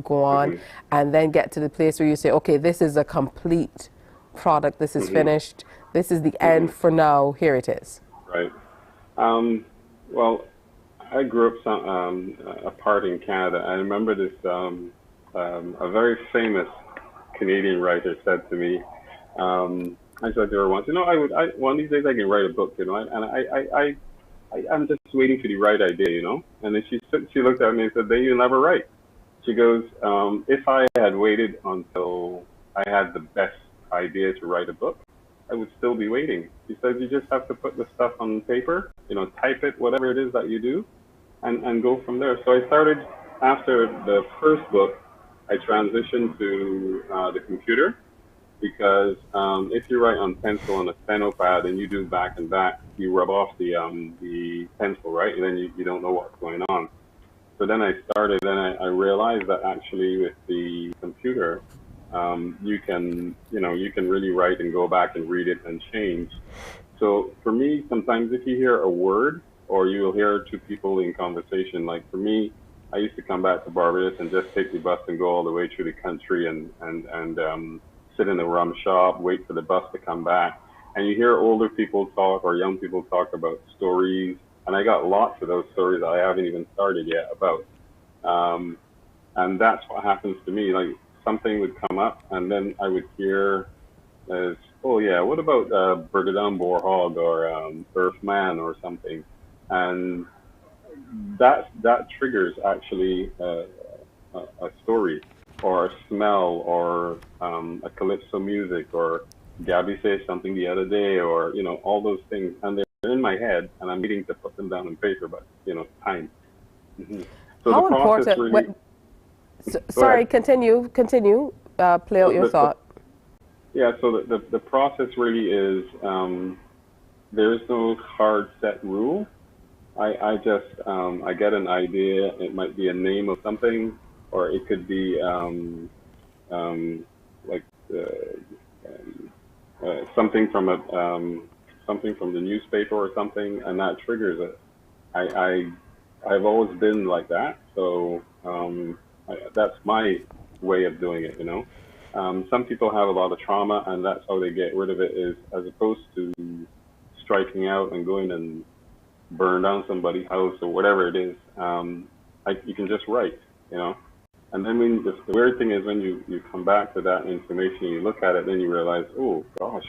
go on, and then get to the place where you say, okay, this is a complete product, this is finished, this is the end for now, here it is. Right. Well, I grew up apart in Canada. I remember this, a very famous Canadian writer said to me, I said to her once, one of these days I can write a book, and I'm just waiting for the right idea, And then she looked at me and said, then you'll never write. She goes, if I had waited until I had the best idea to write a book, I would still be waiting. She says, you just have to put the stuff on paper, type it, whatever it is that you do, and go from there. So I started, after the first book, I transitioned to the computer, because if you write on pencil on a steno pad and you do back and back, you rub off the pencil, right? And then you don't know what's going on. So then I started, and I realized that actually with the computer, you can really write and go back and read it and change. So for me, sometimes if you hear a word, or you'll hear two people in conversation, like for me, I used to come back to Barbados and just take the bus and go all the way through the country and sit in a rum shop, wait for the bus to come back. And you hear older people talk or young people talk about stories. And I got lots of those stories that I haven't even started yet about. And that's what happens to me. Like something would come up, and then I would hear, oh yeah, what about Bergadam Borhog or Earthman or something? And that triggers actually a story, or a smell, or a calypso music, or Gabby said something the other day, or all those things, and they're in my head, and I'm needing to put them down on paper, but time. So how important? Really, sorry, continue. Play out your thought. Yeah. So the process really is there is no hard set rule. I just I get an idea. It might be a name of something, or it could be like something from something from the newspaper or something, and that triggers it. I've always been like that, so that's my way of doing it. Some people have a lot of trauma, and that's how they get rid of it, is as opposed to striking out and going and burn down somebody's house or whatever it is. You can just write. And then the weird thing is when you come back to that information, you look at it, then you realize, oh gosh,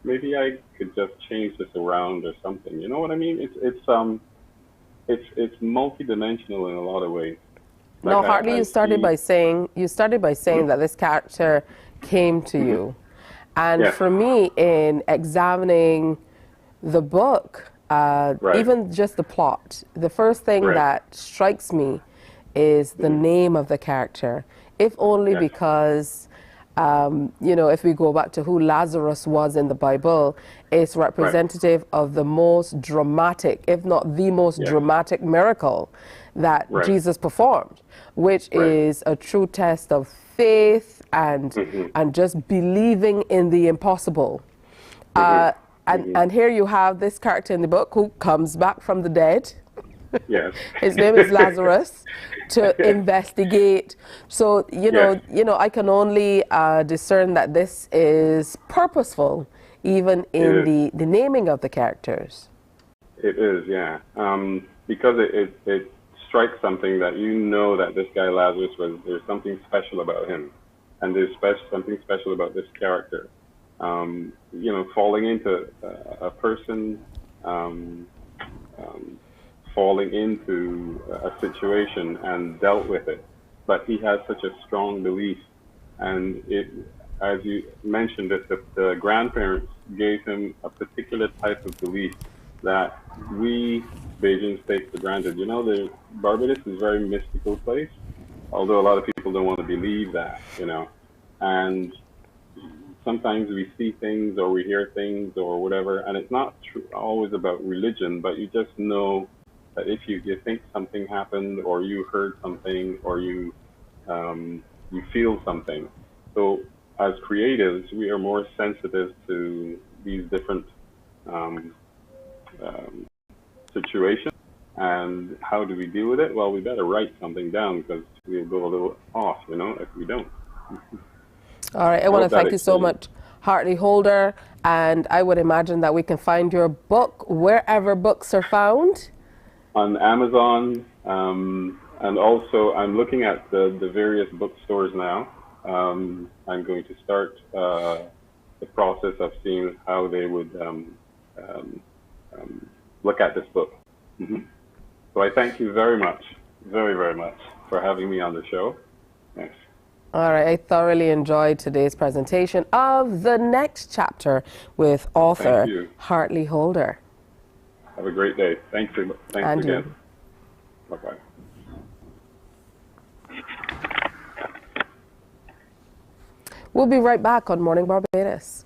maybe I could just change this around or something. You know what I mean? It's multidimensional in a lot of ways. Now, Hartley, you started by saying that this character came to you, and Yes. for me, in examining the book, even just the plot, the first thing that strikes me is the name of the character, if only because, if we go back to who Lazarus was in the Bible, it's representative of the most dramatic, if not the most dramatic miracle that Jesus performed, which is a true test of faith and just believing in the impossible. And here you have this character in the book who comes back from the dead. Yes. His name is Lazarus, to investigate. So, I can only discern that this is purposeful, even in the naming of the characters. It is, yeah. Because it strikes something that that this guy Lazarus there's something special about him. And there's something special about this character. Falling into a person, falling into a situation and dealt with it. But he has such a strong belief. And as you mentioned, the grandparents gave him a particular type of belief that we Beijing take for granted. Barbados is a very mystical place, although a lot of people don't want to believe that, And sometimes we see things or we hear things or whatever, and it's not always about religion, but you just know that if you think something happened or you heard something or you feel something. So as creatives, we are more sensitive to these different situations. And how do we deal with it? Well, we better write something down because we'll go a little off, if we don't. All right, I want to thank you so much, Hartley Holder, and I would imagine that we can find your book wherever books are found. On Amazon, and also I'm looking at the various bookstores now. I'm going to start the process of seeing how they would look at this book. So I thank you very much, very, very much for having me on the show. Thanks. All right, I thoroughly enjoyed today's presentation of the next chapter with author Hartley Holder. Have a great day. Thanks again. Bye-bye. We'll be right back on Morning Barbados.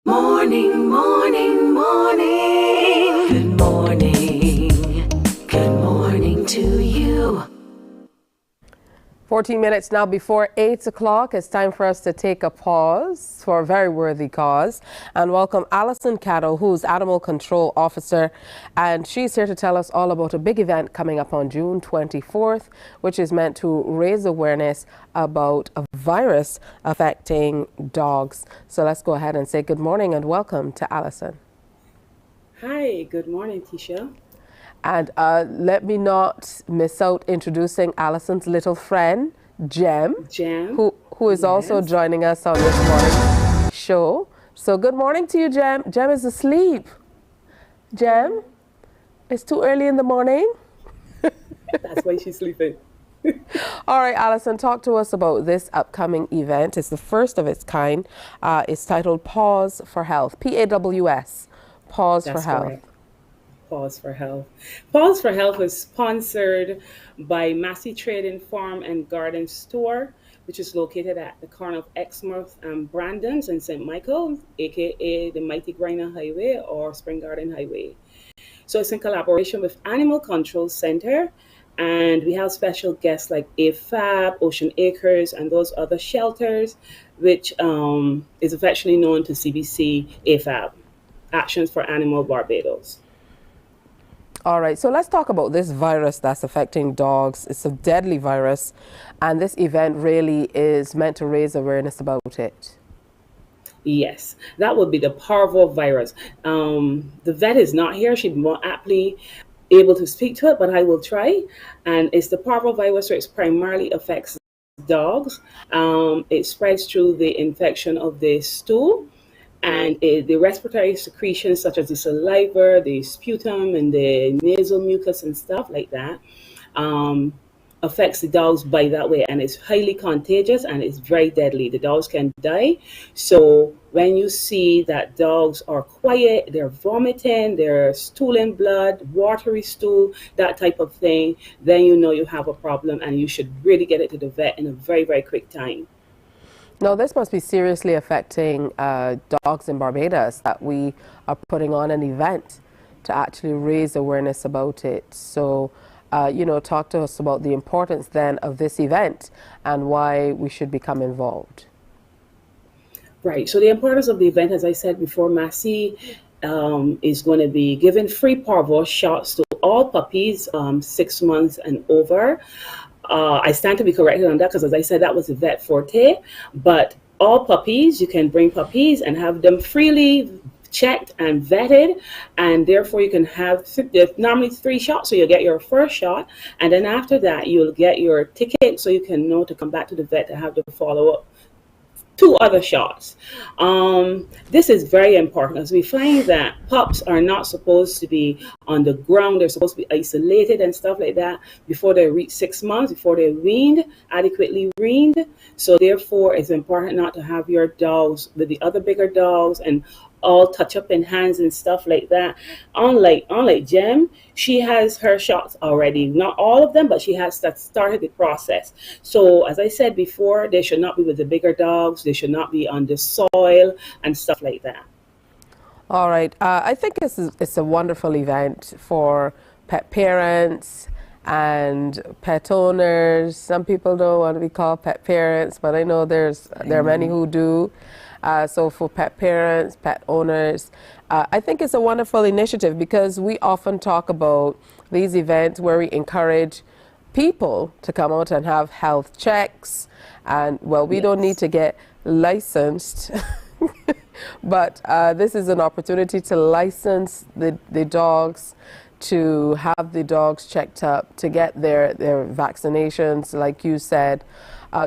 Morning, morning, morning. Good morning. Good morning to you. 14 minutes now before 8 o'clock. It's time for us to take a pause for a very worthy cause and welcome Alison Caddo, who's Animal Control Officer, and she's here to tell us all about a big event coming up on June 24th, which is meant to raise awareness about a virus affecting dogs. So let's go ahead and say good morning and welcome to Alison. Hi, good morning, Tisha. And let me not miss out introducing Alison's little friend, Jem, who is also joining us on this morning show. So good morning to you, Jem. Jem is asleep. Jem, it's too early in the morning. That's why she's sleeping. All right, Alison, talk to us about this upcoming event. It's the first of its kind. It's titled Pause for Health, PAWS, Pause for Health. Correct. Pause for Health. Pause for Health was sponsored by Massey Trading Farm and Garden Store, which is located at the corner of Exmouth and Brandon's in St. Michael, aka the Mighty Griner Highway or Spring Garden Highway. So it's in collaboration with Animal Control Center, and we have special guests like AFAB, Ocean Acres, and those other shelters, which is affectionately known to CBC AFAB, Actions for Animal Barbados. All right, so let's talk about this virus that's affecting dogs. It's a deadly virus, and this event really is meant to raise awareness about it. Yes, that would be the parvovirus. The vet is not here. She'd be more aptly able to speak to it, but I will try. And it's the parvovirus, so it primarily affects dogs. It spreads through the infection of the stool, and the respiratory secretions such as the saliva, the sputum, and the nasal mucus and stuff like that affects the dog's bite that way, and it's highly contagious and it's very deadly. The dogs can die. So when you see that dogs are quiet, they're vomiting, they're stooling blood, watery stool, that type of thing, then you know you have a problem and you should really get it to the vet in a very, very quick time. Now, this must be seriously affecting dogs in Barbados, that we are putting on an event to actually raise awareness about it. So, talk to us about the importance then of this event and why we should become involved. Right. So the importance of the event, as I said before, Massey is going to be giving free parvo shots to all puppies 6 months and over. I stand to be corrected on that because, as I said, that was the vet forte. But all puppies, you can bring puppies and have them freely checked and vetted, and therefore you can have normally 3 shots. So you'll get your first shot, and then after that you'll get your ticket so you can know to come back to the vet to have the follow-up 2 other shots. This is very important because we find that pups are not supposed to be on the ground. They're supposed to be isolated and stuff like that before they reach 6 months, before they're weaned, adequately weaned. So therefore, it's important not to have your dogs with the other bigger dogs and all touch up in hands and stuff like that. Unlike Jem, she has her shots already. Not all of them, but she has started the process. So as I said before, they should not be with the bigger dogs. They should not be on the soil and stuff like that. All right. I think it's a wonderful event for pet parents and pet owners. Some people don't want to be called pet parents, but I know there are many who do. So for pet parents, pet owners, I think it's a wonderful initiative because we often talk about these events where we encourage people to come out and have health checks. And, well, we don't need to get licensed, but this is an opportunity to license the dogs, to have the dogs checked up, to get their vaccinations, like you said.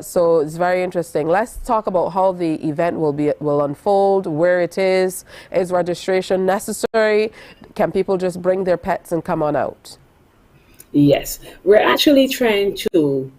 So it's very interesting. Let's talk about how the event will unfold, where it is. Is registration necessary? Can people just bring their pets and come on out? Yes, we're actually trying to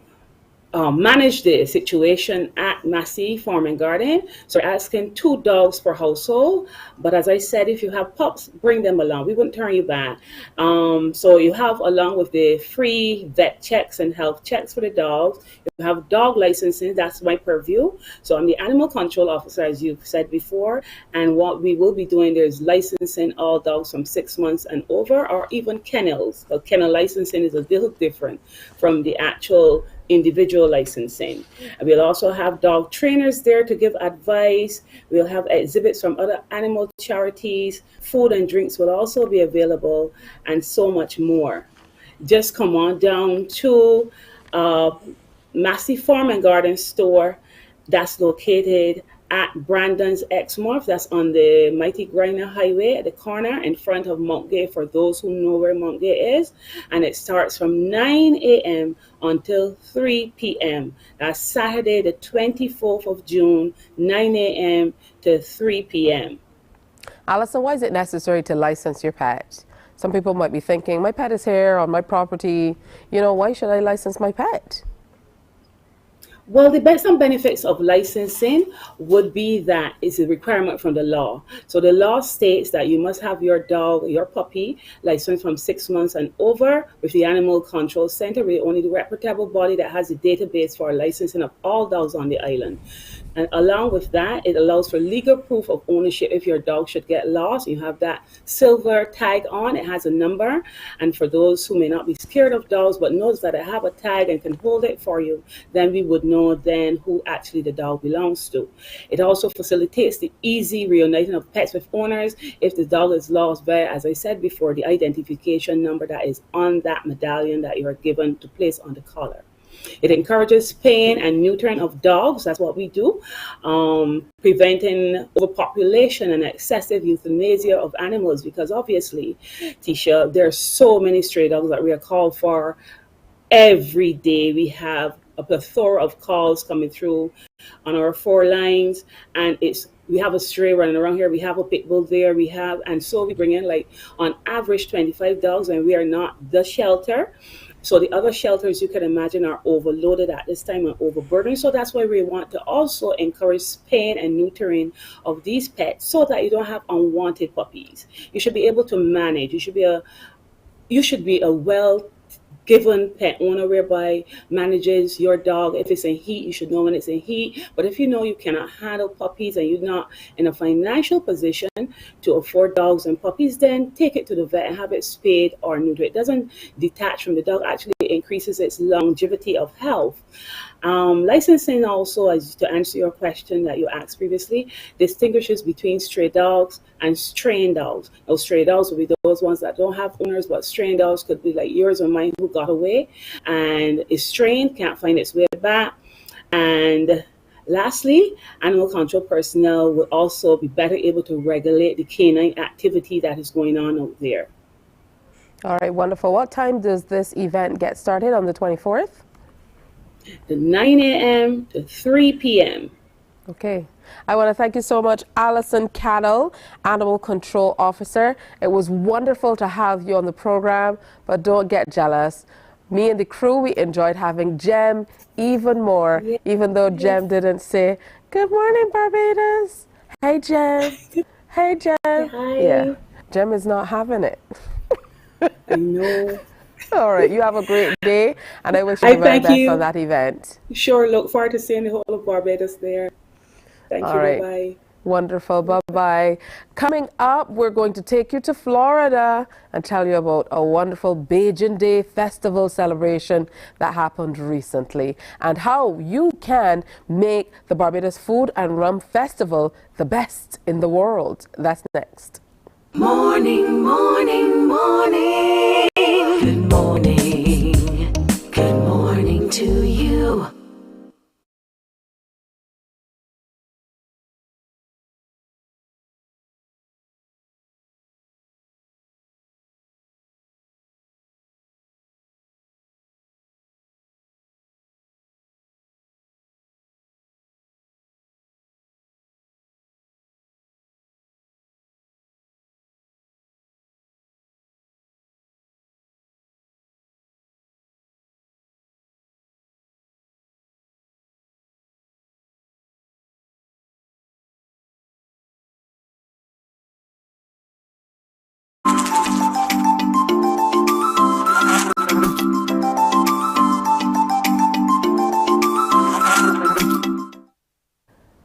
manage the situation at Massey Farm and Garden. So we're asking 2 dogs per household. But as I said, if you have pups, bring them along. We wouldn't turn you back. So you have, along with the free vet checks and health checks for the dogs, you have dog licensing. That's my purview. So I'm the animal control officer, as you've said before. And what we will be doing there is licensing all dogs from 6 months and over, or even kennels. So kennel licensing is a little different from the actual individual licensing. And we'll also have dog trainers there to give advice. We'll have exhibits from other animal charities. Food and drinks will also be available, and so much more. Just come on down to Massey Farm and Garden store that's located at Brandon's Exmorph. That's on the Mighty Griner Highway at the corner in front of Mount Gay, for those who know where Mount Gay is. And it starts from 9 a.m. until 3 p.m. That's Saturday, the 24th of June, 9 a.m. to 3 p.m. Alison, why is it necessary to license your pet? Some people might be thinking, my pet is here on my property. You know, why should I license my pet? Well, some benefits of licensing would be that it's a requirement from the law. So the law states that you must have your dog, your puppy, licensed from 6 months and over with the Animal Control Center. We're only the reputable body that has a database for licensing of all dogs on the island. And along with that, it allows for legal proof of ownership if your dog should get lost. You have that silver tag on. It has a number. And for those who may not be scared of dogs but knows that I have a tag and can hold it for you, then we would know then who actually the dog belongs to. It also facilitates the easy reuniting of pets with owners if the dog is lost via, as I said before, the identification number that is on that medallion that you are given to place on the collar. It encourages spaying and neutering of dogs. That's what we do. Preventing overpopulation and excessive euthanasia of animals, because obviously, Tisha, there are so many stray dogs that we are called for every day. We have a plethora of calls coming through on our 4 lines, and we have a stray running around here, we have a pit bull there, and so we bring in, like, on average 25 dogs, and we are not the shelter. So the other shelters, you can imagine, are overloaded at this time and overburdened. So that's why we want to also encourage spaying and neutering of these pets so that you don't have unwanted puppies. You should be able to manage. You should be a well given pet owner whereby manages your dog. If it's in heat, you should know when it's in heat. But if you know you cannot handle puppies and you're not in a financial position to afford dogs and puppies, then take it to the vet and have it spayed or neutered. It doesn't detach from the dog. Actually, it increases its longevity of health. Licensing also, as to answer your question that you asked previously, distinguishes between stray dogs and strained dogs. Now, stray dogs will be those ones that don't have owners, but strained dogs could be like yours or mine who got away and is strained, can't find its way back. And lastly, animal control personnel will also be better able to regulate the canine activity that is going on out there. All right, wonderful. What time does this event get started on the 24th? The 9 a.m. to 3 p.m. Okay. I want to thank you so much, Alison Cannell, Animal Control Officer. It was wonderful to have you on the program, but don't get jealous. Me and the crew, we enjoyed having Jem even more, even though Jem didn't say, "Good morning, Barbados." Hey, Jem. Hey, Jem. Hi. Yeah, Jem is not having it. I know. All right, you have a great day, and I wish you the very best on that event. Sure, look forward to seeing the whole of Barbados there. Thank you, right. bye-bye. Wonderful, bye-bye. Coming up, we're going to take you to Florida and tell you about a wonderful Bajan Day festival celebration that happened recently and how you can make the Barbados Food and Rum Festival the best in the world. That's next. Morning, morning, morning. Good morning. Good morning to you.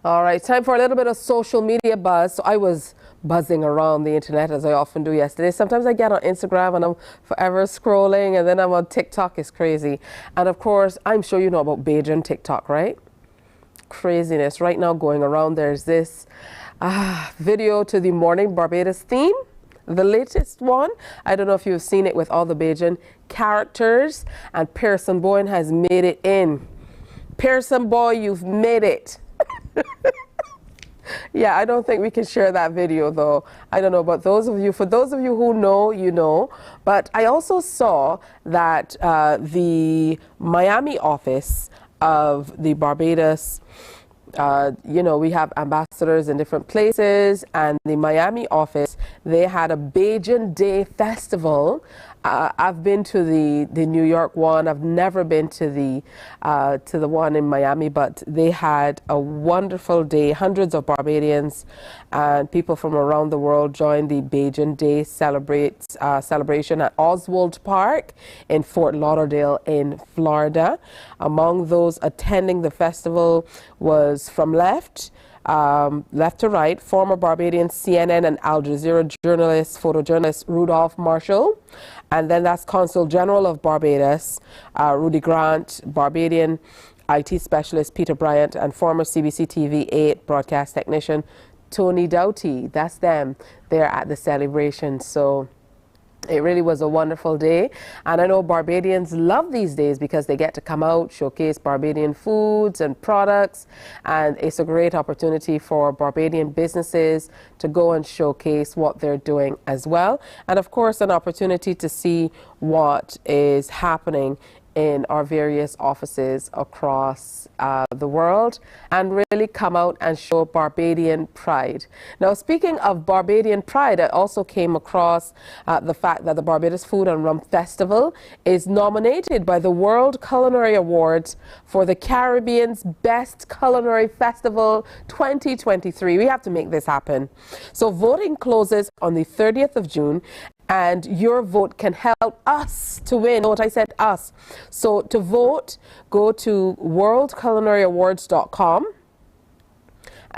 All right, time for a little bit of social media buzz. So I was buzzing around the internet as I often do yesterday. Sometimes I get on Instagram and I'm forever scrolling, and then I'm on TikTok. It's crazy. And of course, I'm sure you know about Beijing TikTok, right? Craziness right now going around. There's this video to the Morning Barbados theme, the latest one. I don't know if you've seen it with all the Beijing characters, and Pearson Boyne has made it in. Pearson Boy, you've made it. Yeah, I don't think we can share that video though. I don't know, but for those of you who know, you know. But I also saw that the Miami office of the Barbados, you know, we have ambassadors in different places, and the Miami office, they had a Beijing Day festival. I've been to the New York one. I've never been to the one in Miami, but they had a wonderful day. Hundreds of Barbadians and people from around the world joined the Beijing Day celebration at Oswald Park in Fort Lauderdale in Florida. Among those attending the festival was from left to right, former Barbadian CNN and Al Jazeera photojournalist Rudolph Marshall. And then that's Consul General of Barbados, Rudy Grant, Barbadian IT specialist Peter Bryant, and former CBC TV 8 broadcast technician Tony Doughty. That's them. They're at the celebration. So it really was a wonderful day, and I know Barbadians love these days because they get to come out, showcase Barbadian foods and products, and it's a great opportunity for Barbadian businesses to go and showcase what they're doing as well, and of course an opportunity to see what is happening in our various offices across the world, and really come out and show Barbadian pride. Now, speaking of Barbadian pride, I also came across the fact that the Barbados Food and Rum Festival is nominated by the World Culinary Awards for the Caribbean's Best Culinary Festival 2023. We have to make this happen. So voting closes on the 30th of June, and your vote can help us to win. Note I said us. So to vote, go to worldculinaryawards.com,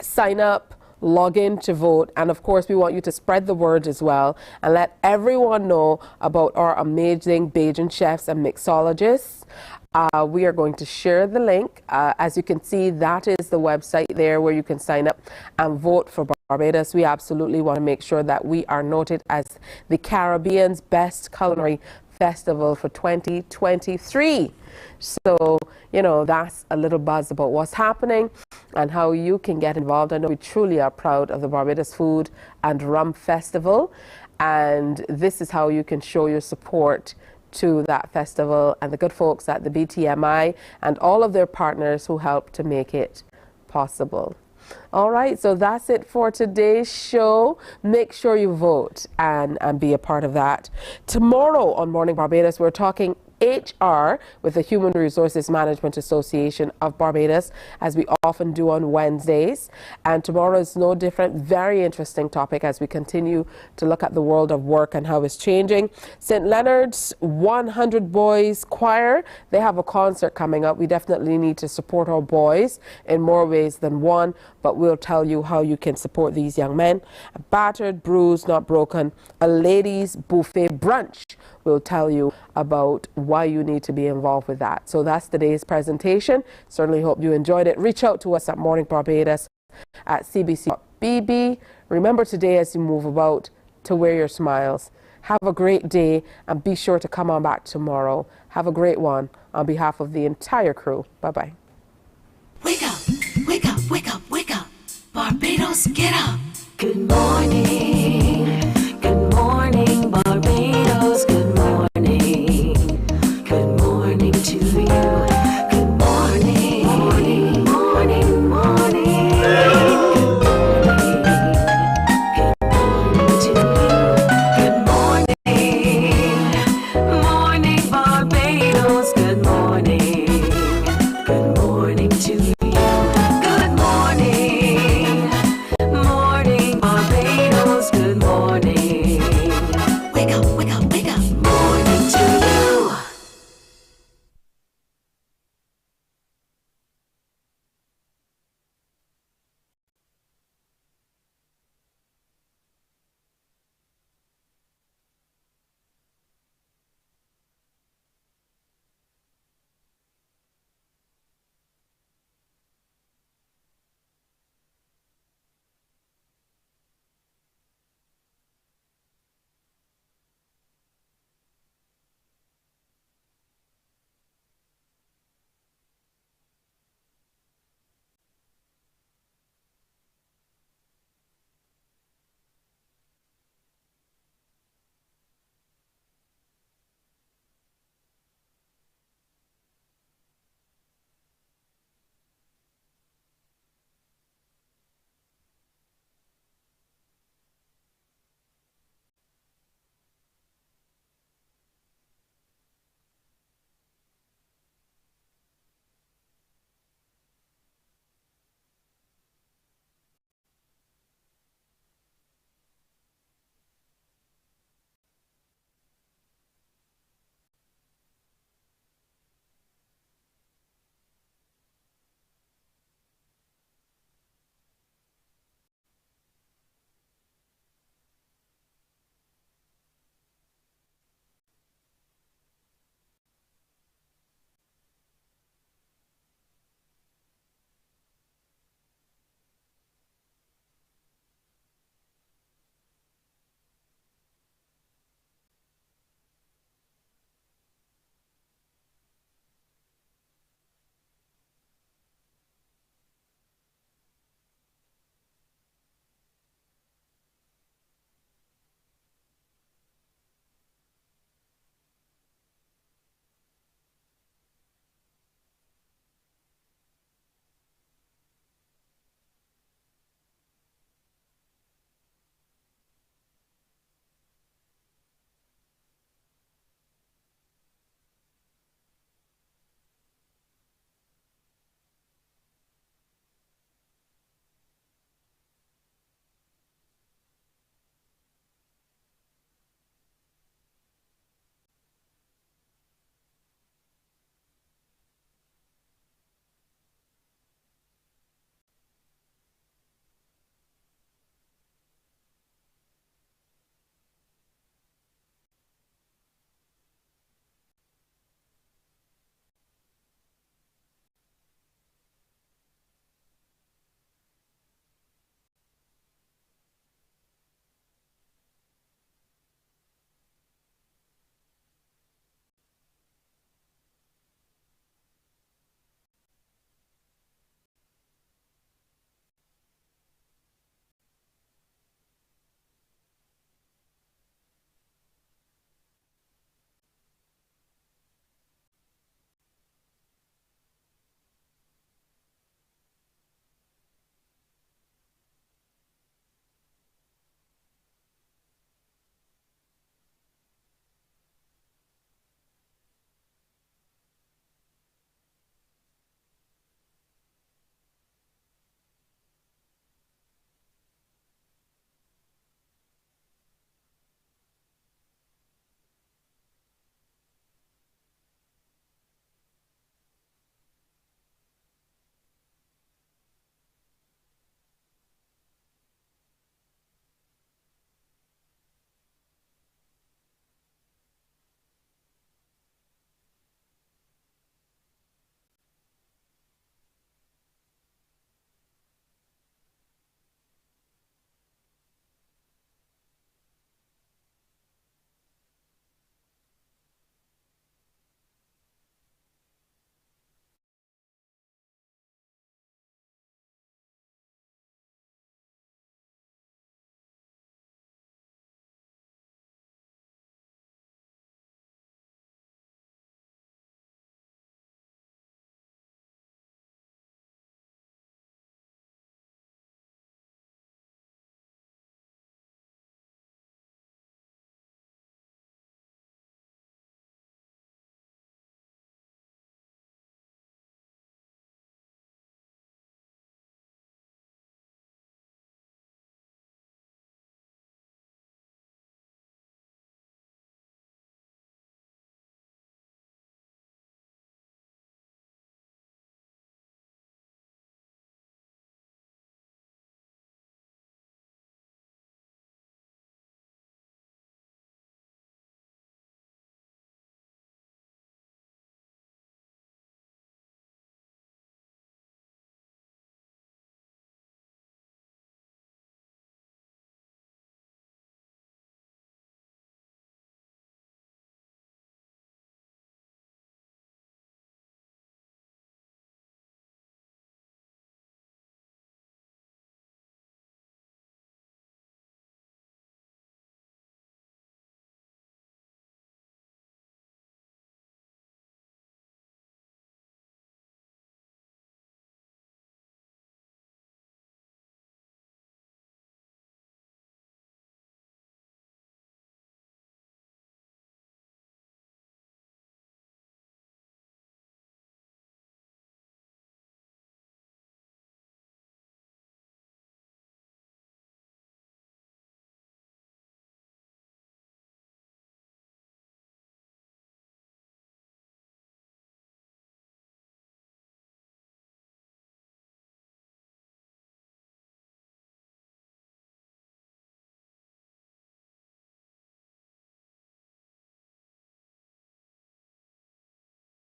sign up, log in to vote, and of course we want you to spread the word as well and let everyone know about our amazing Bajan chefs and mixologists. We are going to share the link. As you can see, that is the website there where you can sign up and vote for Barbados. We absolutely want to make sure that we are noted as the Caribbean's best culinary festival for 2023. So, you know, that's a little buzz about what's happening and how you can get involved. I know we truly are proud of the Barbados Food and Rum Festival, and this is how you can show your support to that festival and the good folks at the BTMI and all of their partners who help to make it possible. All right, so that's it for today's show. Make sure you vote and be a part of that. Tomorrow on Morning Barbados, we're talking HR with the Human Resources Management Association of Barbados, as we often do on Wednesdays. And tomorrow is no different. Very interesting topic as we continue to look at the world of work and how it's changing. St. Leonard's 100 Boys Choir, they have a concert coming up. We definitely need to support our boys in more ways than one, but we'll tell you how you can support these young men. Battered, bruised, not broken, a ladies' buffet brunch. We'll tell you about why you need to be involved with that. So that's today's presentation. Certainly hope you enjoyed it. Reach out to us at Morning Barbados at cbc.bb. Remember today as you move about to wear your smiles. Have a great day and be sure to come on back tomorrow. Have a great one on behalf of the entire crew. Bye-bye. Wake up, wake up, wake up, wake up. Barbados, get up. Good morning.